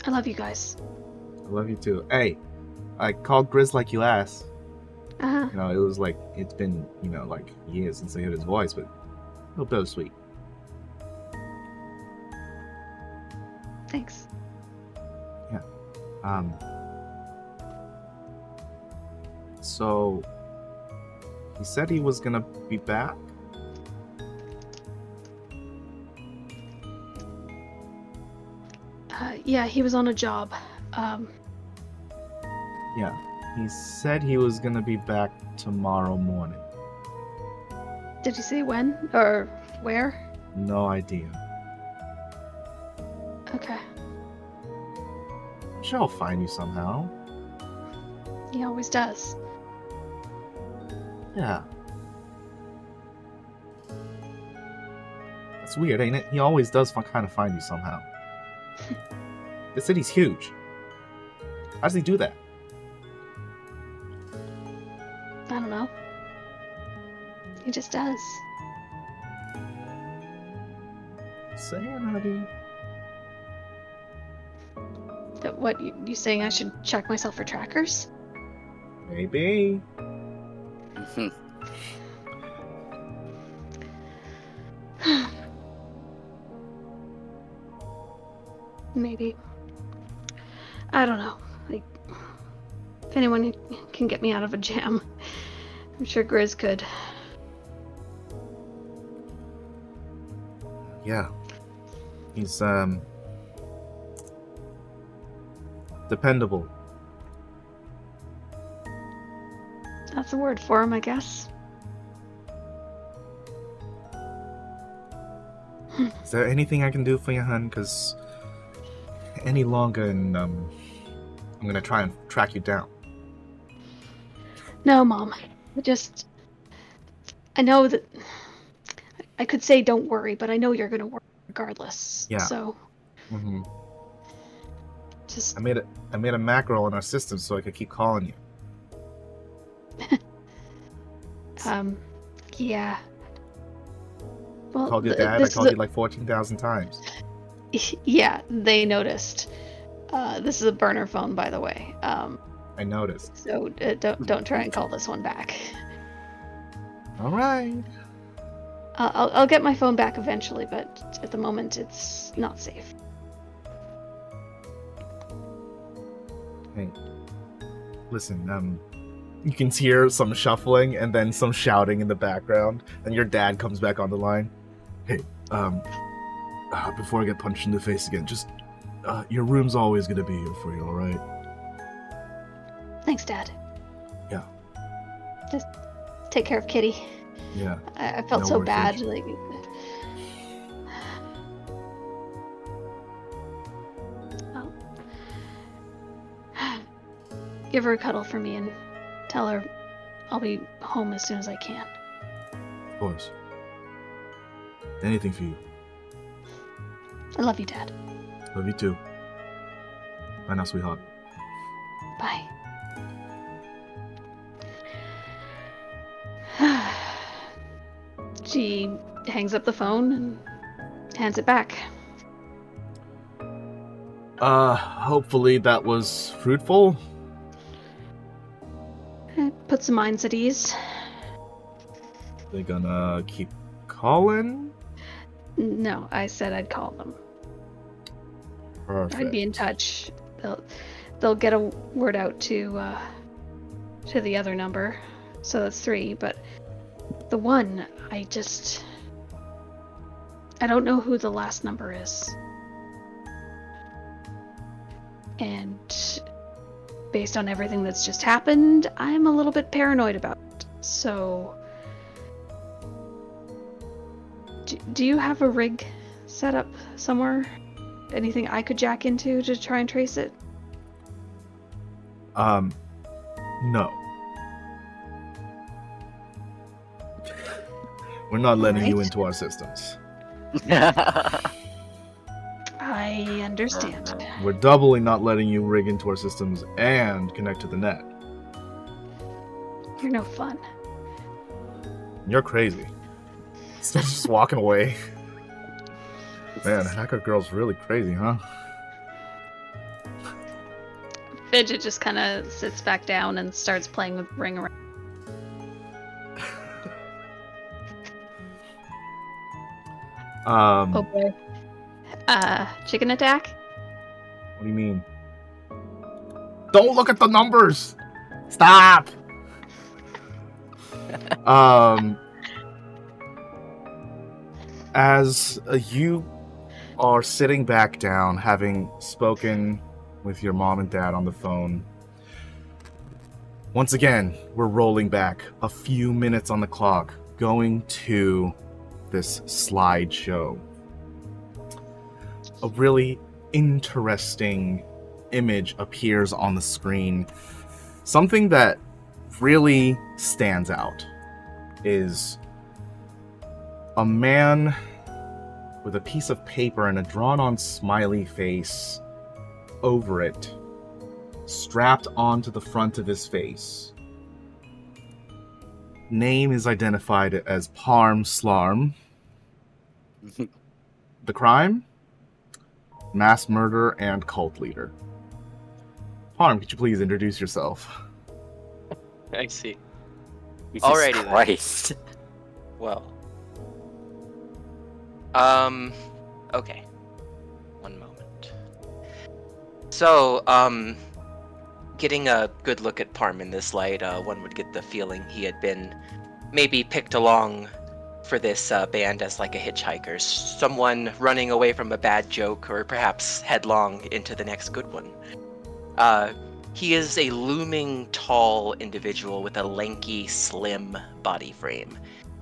I love you guys. I love you too. Hey, I called Grizz like you asked. Uh-huh. You know, it was like it's been like years since I heard his voice, but real bittersweet. Thanks. So he said he was gonna be back. Yeah, he was on a job. Yeah, he said he was gonna be back tomorrow morning. Did he say when or where? No idea. Okay. I'm sure I'll find you somehow. He always does. Yeah. That's weird, ain't it? He always does kind of find you somehow. The city's huge. How does he do that? I don't know. He just does. Sanity. What, you saying I should check myself for trackers? Maybe. Mhm. Maybe. I don't know. Like, if anyone can get me out of a jam, I'm sure Grizz could. Yeah. He's dependable. That's a word for him, I guess. Is there anything I can do for you, hun? Because any longer and I'm gonna try and track you down. No, Mom. I know that I could say don't worry, but I know you're gonna worry regardless. Yeah. So Mm-hmm. just I made a macro in our system so I could keep calling you. yeah. Well, Called your dad. I called you like 14,000 times. Yeah, they noticed. This is a burner phone, by the way. I noticed. So don't try and call this one back. All right. I'll get my phone back eventually, but at the moment it's not safe. Hey, listen, you can hear some shuffling and then some shouting in the background, and your dad comes back on the line. Hey, before I get punched in the face again, just, your room's always gonna be here for you, alright? Thanks, Dad. Yeah. Just take care of Kitty. Yeah. I felt No so worries, bad. Rich. Like, oh. Give her a cuddle for me and tell her I'll be home as soon as I can. Of course. Anything for you. I love you, Dad. Love you too. Bye now, sweetheart. Bye. She hangs up the phone and hands it back. Hopefully that was fruitful. It puts the minds at ease. They gonna keep calling? No, I said I'd call them. Perfect. I'd be in touch. They'll get a word out to the other number. So that's 3, but the one, I don't know who the last number is. And based on everything that's just happened, I'm a little bit paranoid about it. So do you have a rig set up somewhere? Anything I could jack into to try and trace it? No. We're not letting you Alright. into our systems. I understand. We're doubly not letting you rig into our systems and connect to the net. You're no fun. You're crazy. Starts just walking away. Man, hacker girl's really crazy, huh? Fidget just kind of sits back down and starts playing with Ring Around. Oh boy. Chicken attack? What do you mean? Don't look at the numbers! Stop! As you are sitting back down, having spoken with your mom and dad on the phone, once again, we're rolling back a few minutes on the clock, going to this slideshow. A really interesting image appears on the screen. Something that really stands out is a man with a piece of paper and a drawn-on smiley face over it, strapped onto the front of his face. Name is identified as Parm Slarm. The crime? Mass murder and cult leader. Parm, could you please introduce yourself? I see. Jesus Alrighty then. Christ. Well. Okay. One moment. So, getting a good look at Parm in this light, one would get the feeling he had been maybe picked along for this band as like a hitchhiker, someone running away from a bad joke or perhaps headlong into the next good one. He is a looming tall individual with a lanky, slim body frame.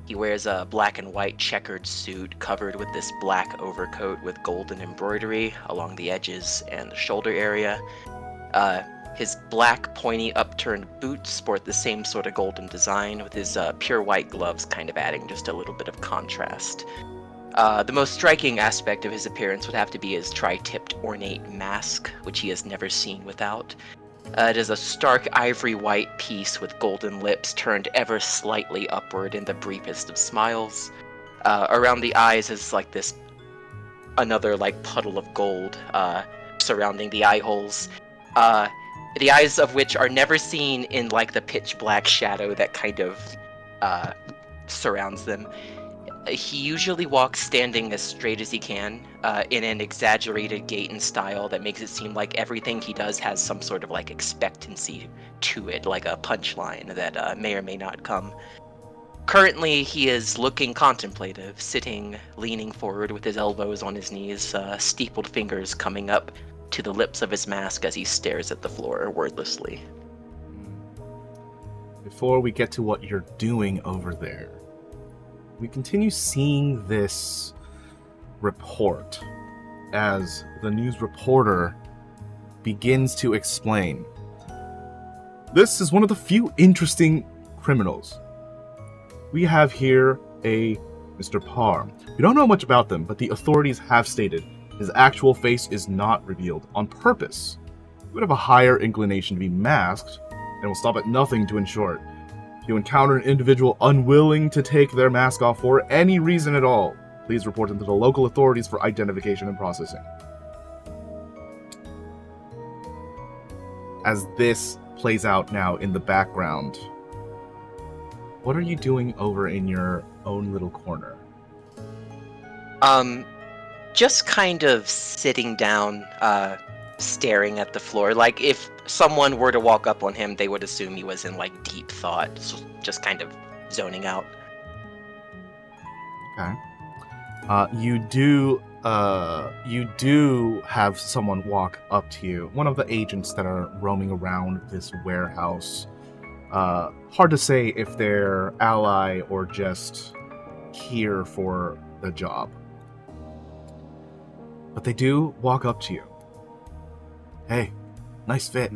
He wears a black and white checkered suit covered with this black overcoat with golden embroidery along the edges and the shoulder area. His black, pointy, upturned boots sport the same sort of golden design, with his pure white gloves kind of adding just a little bit of contrast. The most striking aspect of his appearance would have to be his tri-tipped ornate mask, which he has never seen without. It is a stark ivory white piece with golden lips turned ever slightly upward in the briefest of smiles. Around the eyes is like this another like puddle of gold surrounding the eye holes. the eyes of which are never seen in like the pitch black shadow that kind of surrounds them. He usually walks standing as straight as he can, in an exaggerated gait and style that makes it seem like everything he does has some sort of like expectancy to it, like a punchline that may or may not come. Currently, he is looking contemplative, sitting, leaning forward with his elbows on his knees, steepled fingers coming up to the lips of his mask as he stares at the floor wordlessly. Before we get to what you're doing over there, we continue seeing this report as the news reporter begins to explain. This is one of the few interesting criminals. We have here a Mr. Parm. We don't know much about them, but the authorities have stated his actual face is not revealed on purpose. He would have a higher inclination to be masked and will stop at nothing to ensure it. If you encounter an individual unwilling to take their mask off for any reason at all, please report them to the local authorities for identification and processing. As this plays out now in the background, what are you doing over in your own little corner? Just kind of sitting down, staring at the floor. Like, if someone were to walk up on him, they would assume he was in, like, deep thought. So just kind of zoning out. Okay. You do have someone walk up to you. One of the agents that are roaming around this warehouse. Hard to say if they're ally or just here for the job. But they do walk up to you. Hey, nice fit.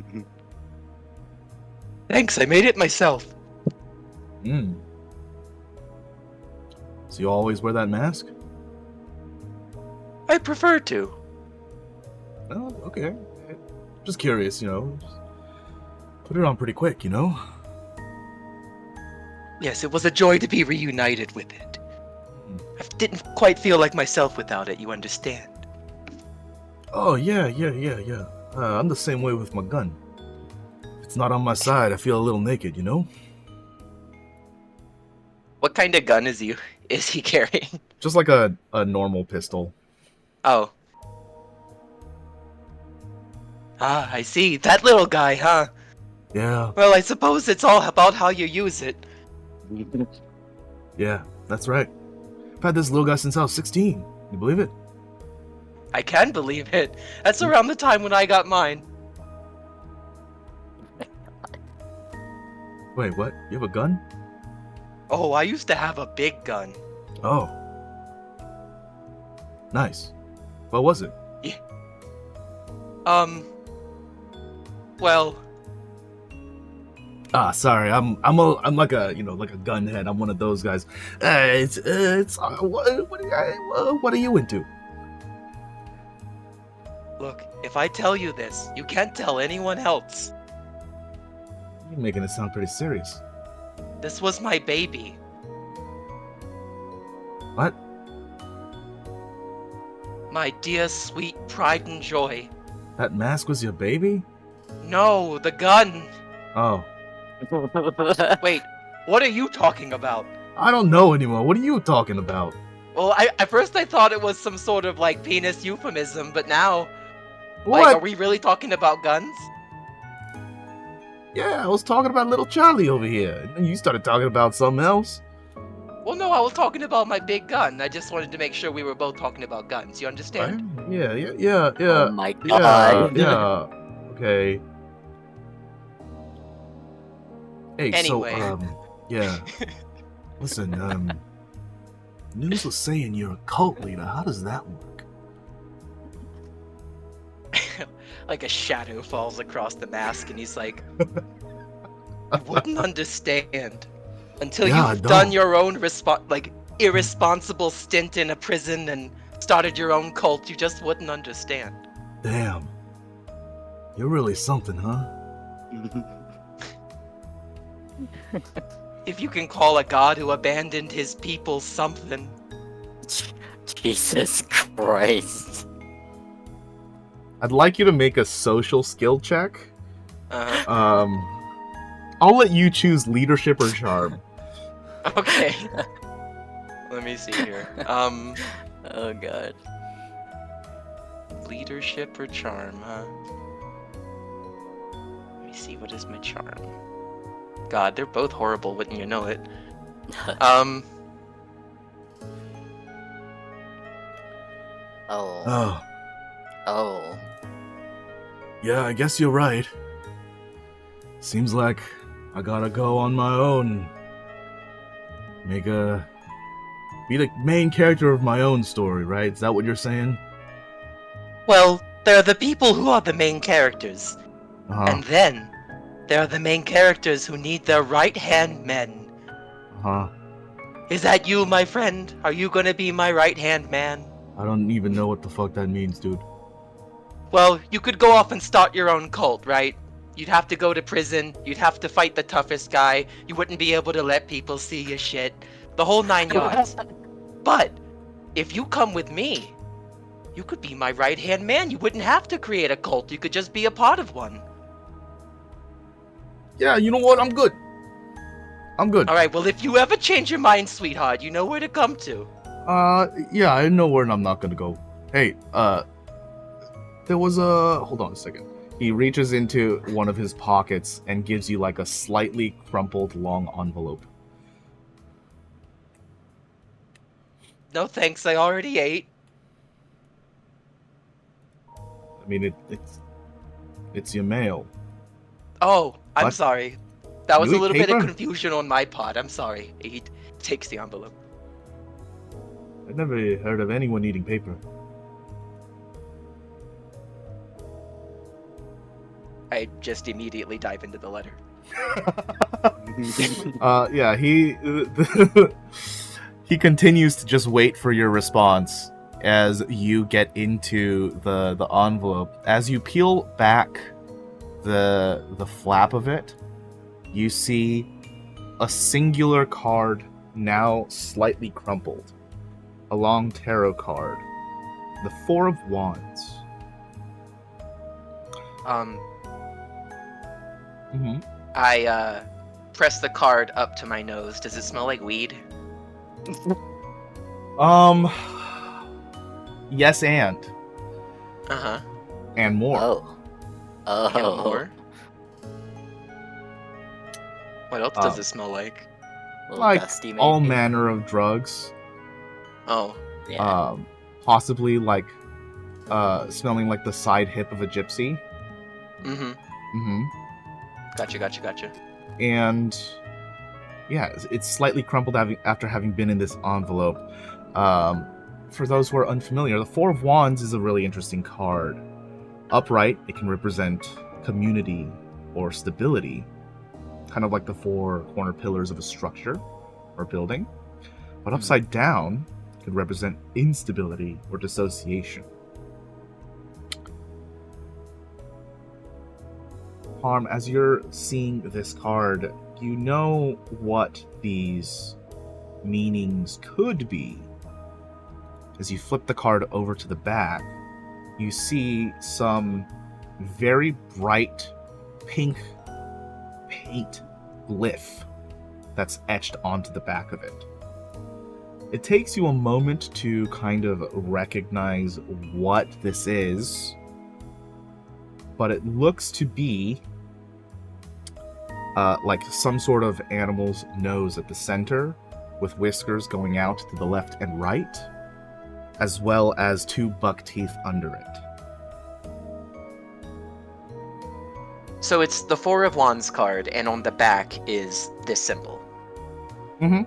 Thanks, I made it myself. So you always wear that mask? I prefer to. Oh, okay. Just curious, you know. Just put it on pretty quick, you know? Yes, it was a joy to be reunited with it. I didn't quite feel like myself without it, you understand? Oh, yeah. I'm the same way with my gun. If it's not on my side, I feel a little naked, you know? What kind of gun is he carrying? Just like a normal pistol. Oh. Ah, I see. That little guy, huh? Yeah, Well, I suppose it's all about how you use it. yeah, that's right. I've had this little guy since I was 16. You believe it? I can believe it. That's around the time when I got mine. Wait, what? You have a gun? Oh, I used to have a big gun. Oh. Nice. What was it? Well, Sorry. I'm like a gun head. I'm one of those guys. What are you into? look, if I tell you this, you can't tell anyone else. You're making it sound pretty serious. This was my baby. What? My dear, sweet pride and joy. That mask was your baby? No, the gun. Oh. Wait, what are you talking about? I don't know anymore. What are you talking about? Well, at first I thought it was some sort of, like, penis euphemism, but now... What? Like, are we really talking about guns? Yeah, I was talking about little Charlie over here. And you started talking about something else. Well, no, I was talking about my big gun. I just wanted to make sure we were both talking about guns. You understand? Right? Yeah. Oh my Yeah, god. yeah. Okay. Hey, Anyway. so, yeah. Listen, news was saying you're a cult leader. How does that work? Like a shadow falls across the mask, and he's like, "You wouldn't understand until Yeah, I you've done don't. your own irresponsible stint in a prison and started your own cult. You just wouldn't understand." Damn. You're really something, huh? If you can call a god who abandoned his people something. Jesus Christ. I'd like you to make a social skill check Uh-huh. I'll let you choose leadership or charm. Okay. Let me see here. Oh god. Leadership or charm, huh? Let me see, what is my charm? God, they're both horrible, wouldn't you know it? Oh. Oh, Oh. yeah, I guess you're right. Seems like I gotta go on my own. Be the main character of my own story, right? Is that what you're saying? Well, there are the people who are the main characters. Uh-huh. And then, there are the main characters who need their right-hand men. Uh-huh. Is that you, my friend? Are you gonna be my right-hand man? I don't even know what the fuck that means, dude. Well, you could go off and start your own cult, right? You'd have to go to prison, you'd have to fight the toughest guy, you wouldn't be able to let people see your shit. The whole 9 yards. But, if you come with me, you could be my right-hand man. You wouldn't have to create a cult, you could just be a part of one. Yeah, you know what? I'm good. I'm good. Alright, well if you ever change your mind, sweetheart, you know where to come to. Yeah, I know where I'm not gonna go. Hey, there was a... Hold on a second. He reaches into one of his pockets and gives you like a slightly crumpled long envelope. No thanks, I already ate. I mean, it's your mail. Oh, I'm What? sorry. That was You a eat little bit of paper? confusion on my part. I'm sorry. He takes the envelope. I've never heard of anyone eating paper. I just immediately dive into the letter. Yeah, he continues to just wait for your response as you get into the envelope. As you peel back the flap of it, you see a singular card, now slightly crumpled. A long tarot card. The Four of Wands. Mm-hmm. I press the card up to my nose. Does it smell like weed? Yes, and Uh-huh. more. Oh. Oh. And more? What else does it smell like? Little Like dusty, maybe? all manner of drugs. Oh. Yeah. Possibly like smelling like the side hip of a gypsy. Mm-hmm. Mm-hmm. Gotcha. And yeah, it's slightly crumpled after having been in this envelope. For those who are unfamiliar, the Four of Wands is a really interesting card. Upright, it can represent community or stability, kind of like the four corner pillars of a structure or building. But upside down, it could represent instability or dissociation. Parm, as you're seeing this card, you know what these meanings could be. As you flip the card over to the back, you see some very bright pink paint glyph that's etched onto the back of it. It takes you a moment to kind of recognize what this is, but it looks to be like some sort of animal's nose at the center, with whiskers going out to the left and right, as well as two buck teeth under it. So it's the Four of Wands card, and on the back is this symbol. Mm-hmm.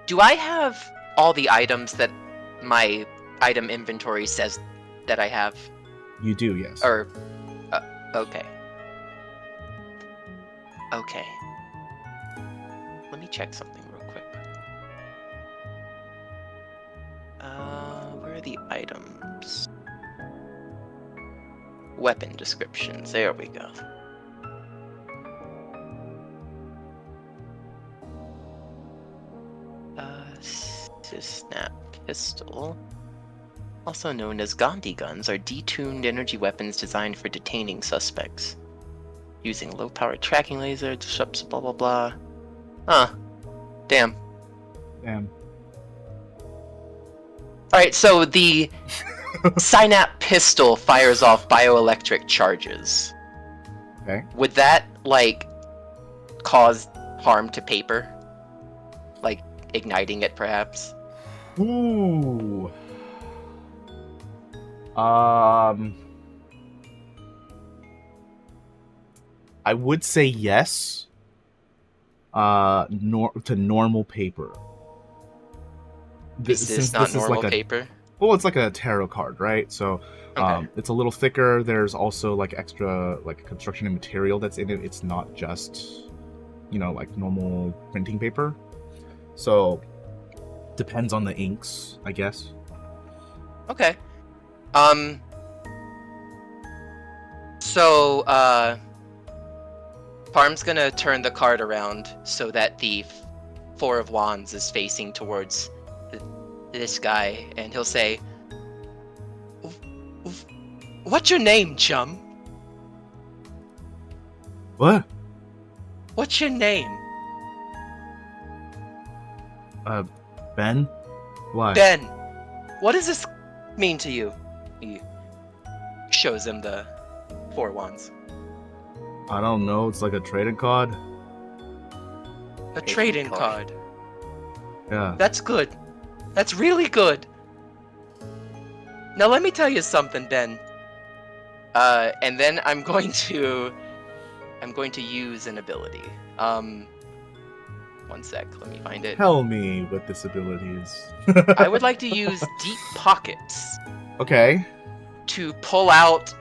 Do I have all the items that my item inventory says that I have? You do, yes. Or, okay. Okay. Let me check something real quick. Where are the items? Weapon descriptions, there we go. Snap pistol. also known as Gandhi guns, are detuned energy weapons designed for detaining suspects. Using low-power tracking laser, disrupts blah blah blah. Huh. Damn. Damn. Alright, so the Synap pistol fires off bioelectric charges. Okay. Would that, like, cause harm to paper? Like, igniting it, perhaps? Ooh. I would say yes. To normal paper. Is this not normal paper? Well, it's like a tarot card, right? So, Okay. it's a little thicker. There's also like extra like construction and material that's in it. It's not just, like normal printing paper. So, depends on the inks, I guess. Okay. So, Parm's gonna turn the card around so that the Four of Wands is facing towards this guy, and he'll say, "What's your name, chum? What? What's your name?" Ben? Why? Ben, what does this mean to you? He shows him the Four Wands. I don't know. It's like a trading card. A trading card. Yeah. That's good. That's really good. Now let me tell you something, Ben. And then I'm going to use an ability. One sec, let me find it. Tell me what this ability is. I would like to use Deep Pockets Okay. to pull out,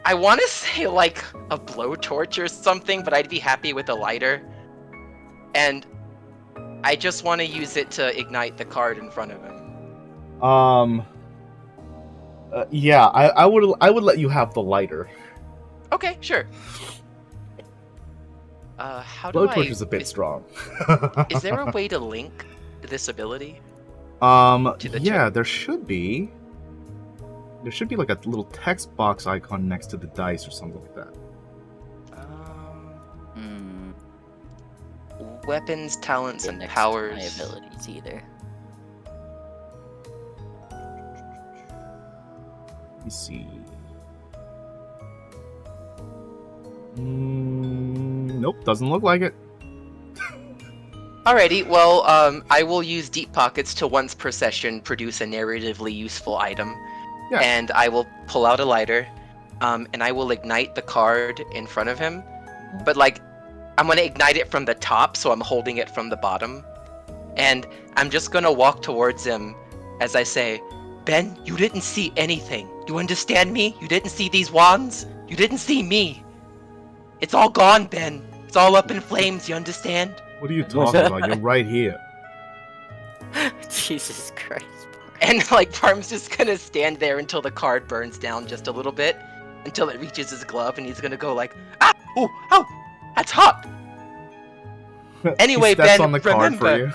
I want to say like a blowtorch or something, but I'd be happy with a lighter. And I just want to use it to ignite the card in front of him. Yeah, I would let you have the lighter. Okay, sure. How do Blowtorch is a bit strong. Is there a way to link this ability? Yeah, there should be. There should be like a little text box icon next to the dice or something like that. Weapons, talents, and Next powers. to my abilities either. Let me see. Nope, doesn't look like it. Alrighty, well, I will use Deep Pockets to once per session produce a narratively useful item. Yeah. And I will pull out a lighter, and I will ignite the card in front of him. But, like, I'm going to ignite it from the top, so I'm holding it from the bottom. And I'm just going to walk towards him as I say, "Ben, you didn't see anything. You understand me? You didn't see these wands? You didn't see me. It's all gone, Ben. It's all up in flames, you understand?" What are you talking about? You're right here. Jesus Christ. And, like, Parm's just gonna stand there until the card burns down just a little bit, until it reaches his glove, and he's gonna go like, "Ah! Oh! Ow! That's hot!" Anyway, he steps Ben, on the card for remember- you.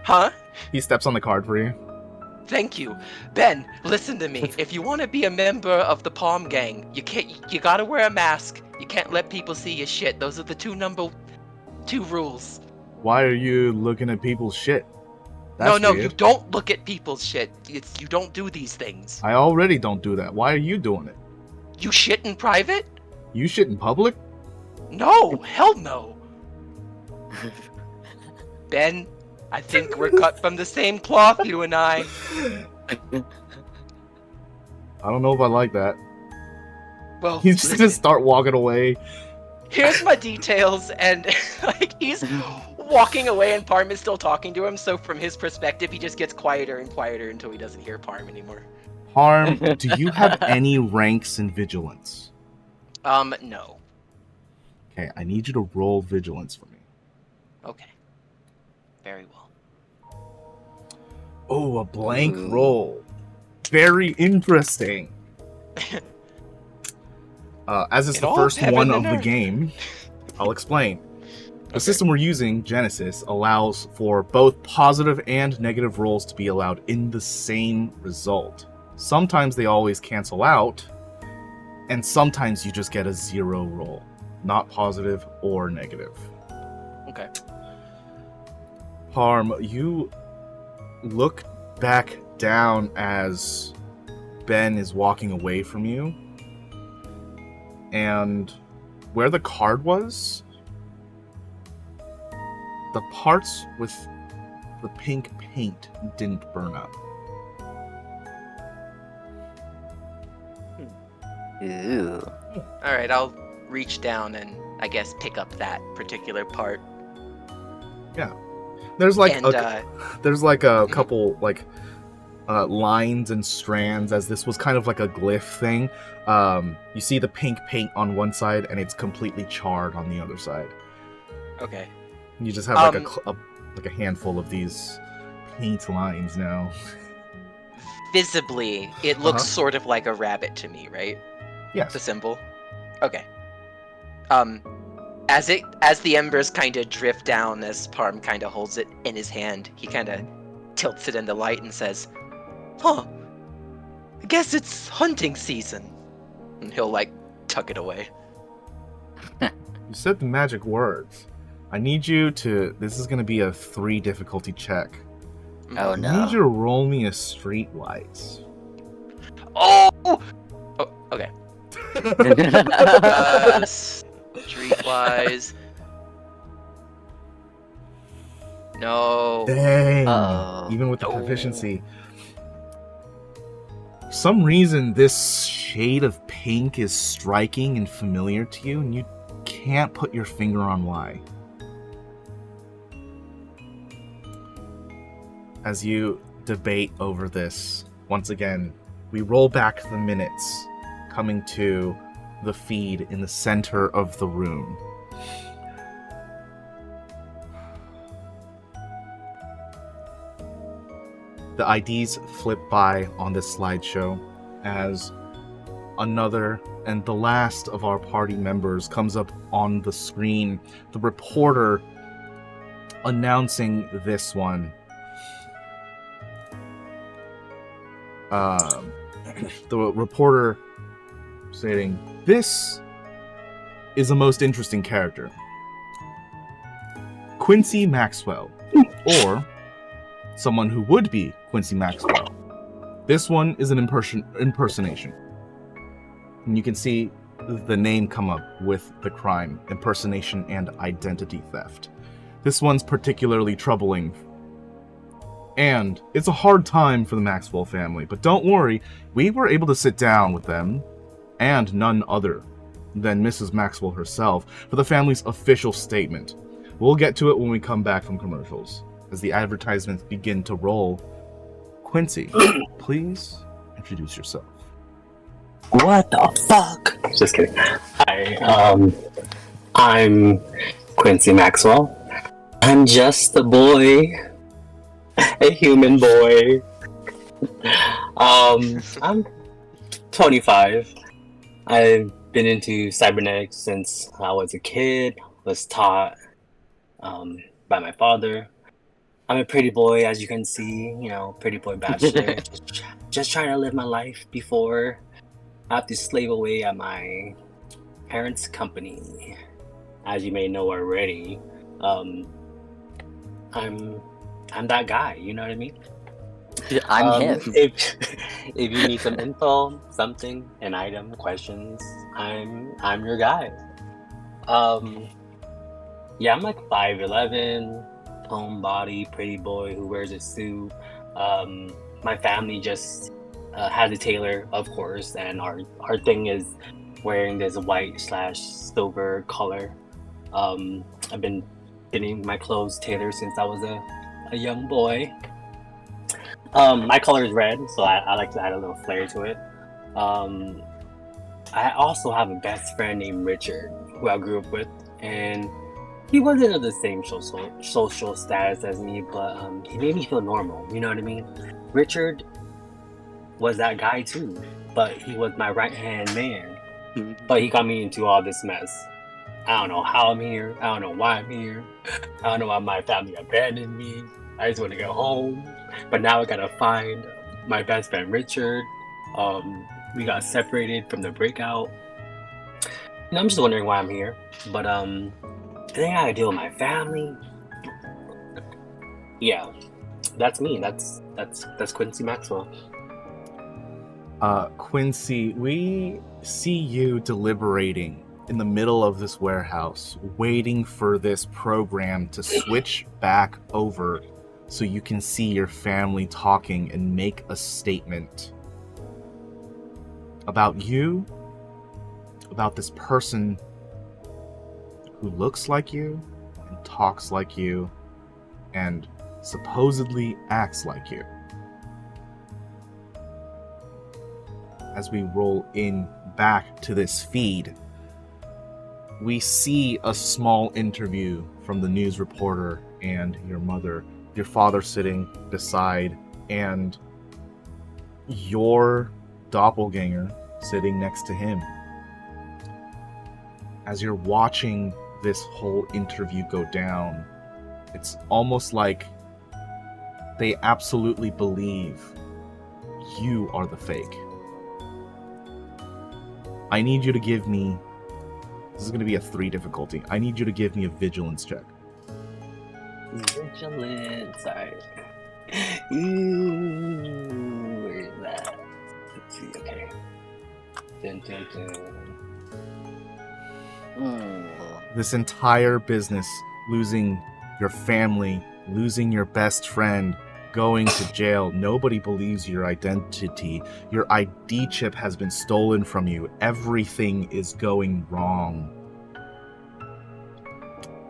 Huh? He steps on the card for you. Thank you. Ben, listen to me. If you want to be a member of the Palm Gang, you gotta wear a mask. You can't let people see your shit. Those are the number two rules. Why are you looking at people's shit? No, Weird. you don't look at people's shit. You don't do these things. I already don't do that. Why are you doing it? You shit in private? You shit in public? No, hell no. Ben, I think we're cut from the same cloth, you and I. I don't know if I like that. Well, He's just gonna listen, start walking away. here's my details, and like he's walking away, and Parm is still talking to him. So from his perspective, he just gets quieter and quieter until he doesn't hear Parm anymore. Parm, do you have any ranks in vigilance? No. Okay, I need you to roll vigilance for me. Okay. Very well. Oh, a blank Ooh. roll. Very interesting. As it's It the all first heaven one of and the earth. game, I'll explain. The system we're using, Genesis, allows for both positive and negative rolls to be allowed in the same result. Sometimes they always cancel out, and sometimes you just get a 0 roll, not positive or negative. Okay. Parm, you look back down as Ben is walking away from you, and where the card was, the parts with the pink paint didn't burn up. Ooh. All right, I'll reach down and I guess pick up that particular part. There's like And, a couple lines and strands, as this was kind of like a glyph thing. You see the pink paint on one side and it's completely charred on the other side. Okay. You just have like a handful of these paint lines now. Visibly, it looks sort of like a rabbit to me, right? Yes. The symbol. Okay. As the embers kind of drift down, as Parm kind of holds it in his hand, he kind of tilts it in the light and says, "Huh. I guess it's hunting season." And he'll tuck it away. You said the magic words. I need you to. This is going to be a 3 difficulty check. Oh I no. need you to roll me a streetwise. Oh, okay. Streetwise. No. Dang. Uh-oh. Even with the No. proficiency. For some reason, this shade of pink is striking and familiar to you, and you can't put your finger on why. As you debate over this, once again, we roll back the minutes, coming to the feed in the center of the room. The IDs flip by on this slideshow as another and the last of our party members comes up on the screen. The reporter announcing this one. The reporter stating, "This is a most interesting character. Quincy Maxwell, or someone who would be Quincy Maxwell. This one is an impersonation." And you can see the name come up with the crime, impersonation and identity theft. This one's particularly troubling. And it's a hard time for the Maxwell family, but don't worry, we were able to sit down with them, and none other than Mrs. Maxwell herself, for the family's official statement. We'll get to it when we come back from commercials. As the advertisements begin to roll, Quincy, please introduce yourself. What the fuck? Just kidding. Hi, I'm Quincy Maxwell. I'm just a boy. A human boy. I'm 25. I've been into cybernetics since I was a kid. Was taught by my father. I'm a pretty boy, as you can see. Pretty boy bachelor. just trying to live my life before I have to slave away at my parents' company. As you may know already, I'm that guy, you know what I mean? I'm him. If you need some info, something, an item, questions, I'm your guy. Yeah, I'm like 5'11", homebody, pretty boy who wears a suit. My family just has a tailor, of course, and our thing is wearing this white/silver color. I've been getting my clothes tailored since I was a young boy. My color is red, so I like to add a little flair to it. I also have a best friend named Richard, who I grew up with, and he wasn't of the same social status as me, but he made me feel normal, you know what I mean? Richard was that guy too, but he was my right-hand man. But he got me into all this mess. I don't know how I'm here. I don't know why I'm here. I don't know why my family abandoned me. I just want to go home. But now I gotta find my best friend Richard. We got separated from the breakout. And I'm just wondering why I'm here. But then I gotta deal with my family. Yeah, that's me. That's Quincy Maxwell. Quincy, we see you deliberating in the middle of this warehouse, waiting for this program to switch back over so you can see your family talking and make a statement about you, about this person who looks like you and talks like you and supposedly acts like you. As we roll in back to this feed, we see a small interview from the news reporter and your mother, your father sitting beside, and your doppelganger sitting next to him. As you're watching this whole interview go down, it's almost like they absolutely believe you are the fake. I need you to give me... This is going to be a 3 difficulty. I need you to give me a vigilance check. Vigilance. Sorry. Ooh, where is that? Let's see. Okay. Dun, dun, dun. This entire business, losing your family, losing your best friend, going to jail, nobody believes your identity. Your ID chip has been stolen from you. Everything is going wrong.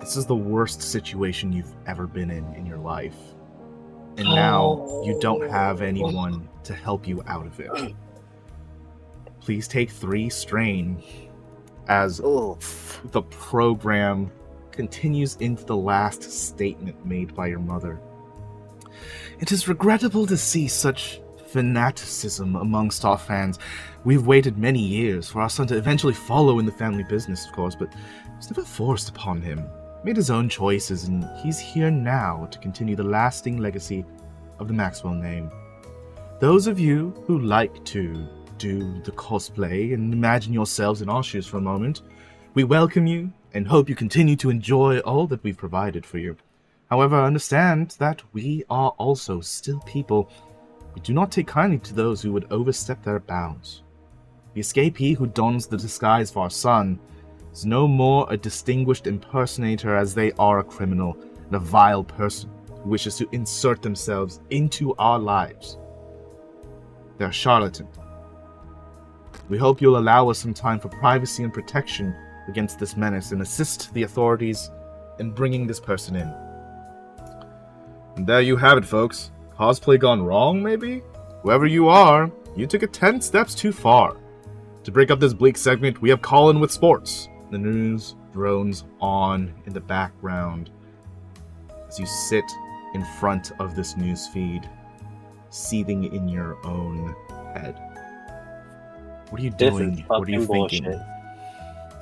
This is the worst situation you've ever been in your life. And now you don't have anyone to help you out of it. Please take 3 strain as the program continues into the last statement made by your mother. It is regrettable to see such fanaticism amongst our fans. We've waited many years for our son to eventually follow in the family business, of course, but it was never forced upon him. He made his own choices, and he's here now to continue the lasting legacy of the Maxwell name. Those of you who like to do the cosplay and imagine yourselves in our shoes for a moment, we welcome you and hope you continue to enjoy all that we've provided for you. However, understand that we are also still people. We do not take kindly to those who would overstep their bounds. The escapee who dons the disguise of our son is no more a distinguished impersonator as they are a criminal and a vile person who wishes to insert themselves into our lives. They're a charlatan. We hope you'll allow us some time for privacy and protection against this menace and assist the authorities in bringing this person in. And there you have it, folks. Cosplay gone wrong, maybe? Whoever you are, you took it 10 steps too far. To break up this bleak segment, we have Colin with sports. The news drones on in the background as you sit in front of this news feed, seething in your own head. What are you doing? What are you thinking? Bullshit.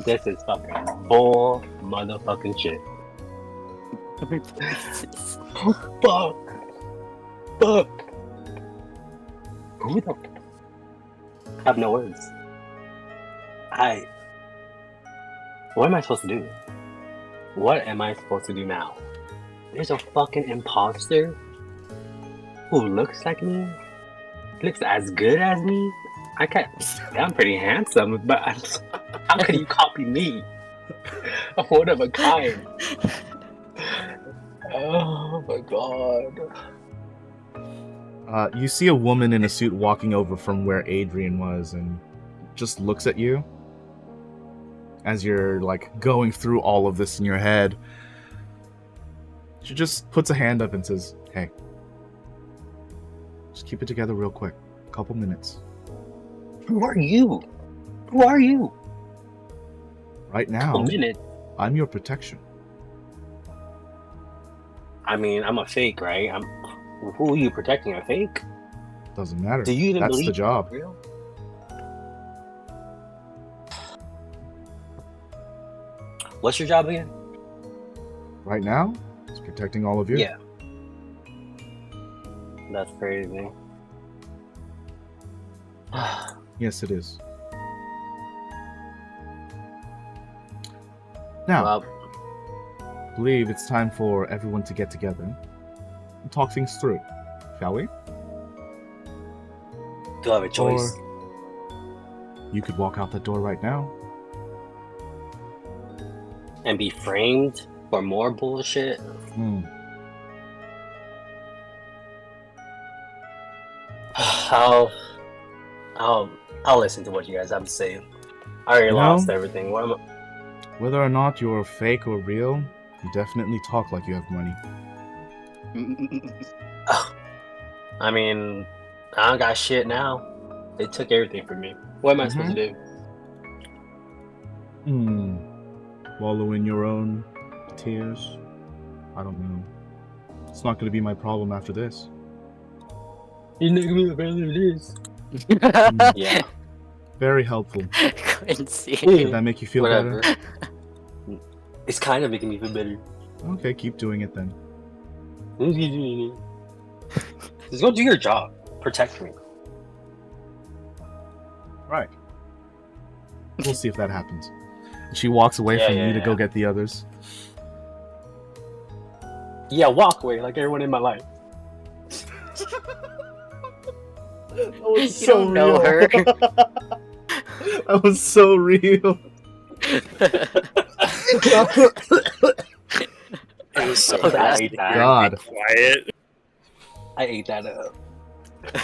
This is fucking bull motherfucking shit. Fuck. Who the... I have no words. What am I supposed to do? What am I supposed to do now? There's a fucking imposter who looks like me, looks as good as me. I'm pretty handsome, but how can you copy me? I'm one of a kind. Oh my god. You see a woman in a suit walking over from where Adrian was and just looks at you as you're like going through all of this in your head. She just puts a hand up and says, "Hey, just keep it together real quick. A couple minutes." Who are you? Who are you? Right now, A minute. I'm your protection. I mean, I'm a fake, right? Who are you protecting? A fake? Doesn't matter. Do you even That's believe the job. it's real? What's your job again? Right now, it's protecting all of you. Yeah. That's crazy. Yes, it is. Now, Well, I believe it's time for everyone to get together and talk things through, shall we? do I have a choice? Or you could walk out the door right now. And be framed for more bullshit? I'll listen to what you guys have to say. I already lost everything. What am I? Whether or not you're fake or real, you definitely talk like you have money. I mean, I don't got shit now. They took everything from me. What am I supposed to do? Wallow in your own tears? I don't know. It's not going to be my problem after this. You're not gonna be the better this. Yeah. Very helpful. Quincy. Did that make you feel Whatever. better? It's kind of making me feel better. Okay, keep doing it then. Just go do your job. Protect me. Right. We'll see if that happens. And she walks away from you to go get the others. Yeah, walk away like everyone in my life. That was You don't know her. That was so real. It was so I ate that. God. quiet. I ate that up.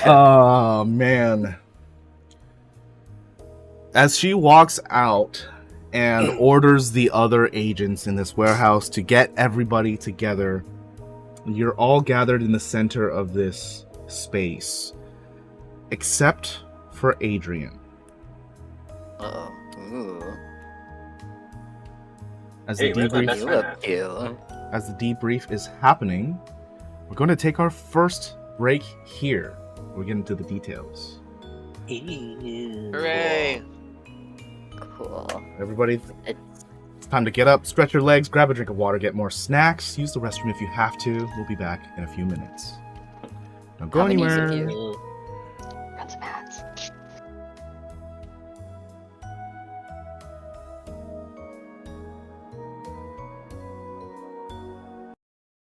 Oh, man. As she walks out and orders the other agents in this warehouse to get everybody together, you're all gathered in the center of this space, except for Adrian. Oh, ooh. As Hey, the where's my debrief, best You friend look at? cute. as the debrief is happening, we're going to take our first break here. We'll get into the details. Hooray! Cool. Everybody, It's it's time to get up, stretch your legs, grab a drink of water, get more snacks, use the restroom if you have to. We'll be back in a few minutes. Don't go How many is anywhere. it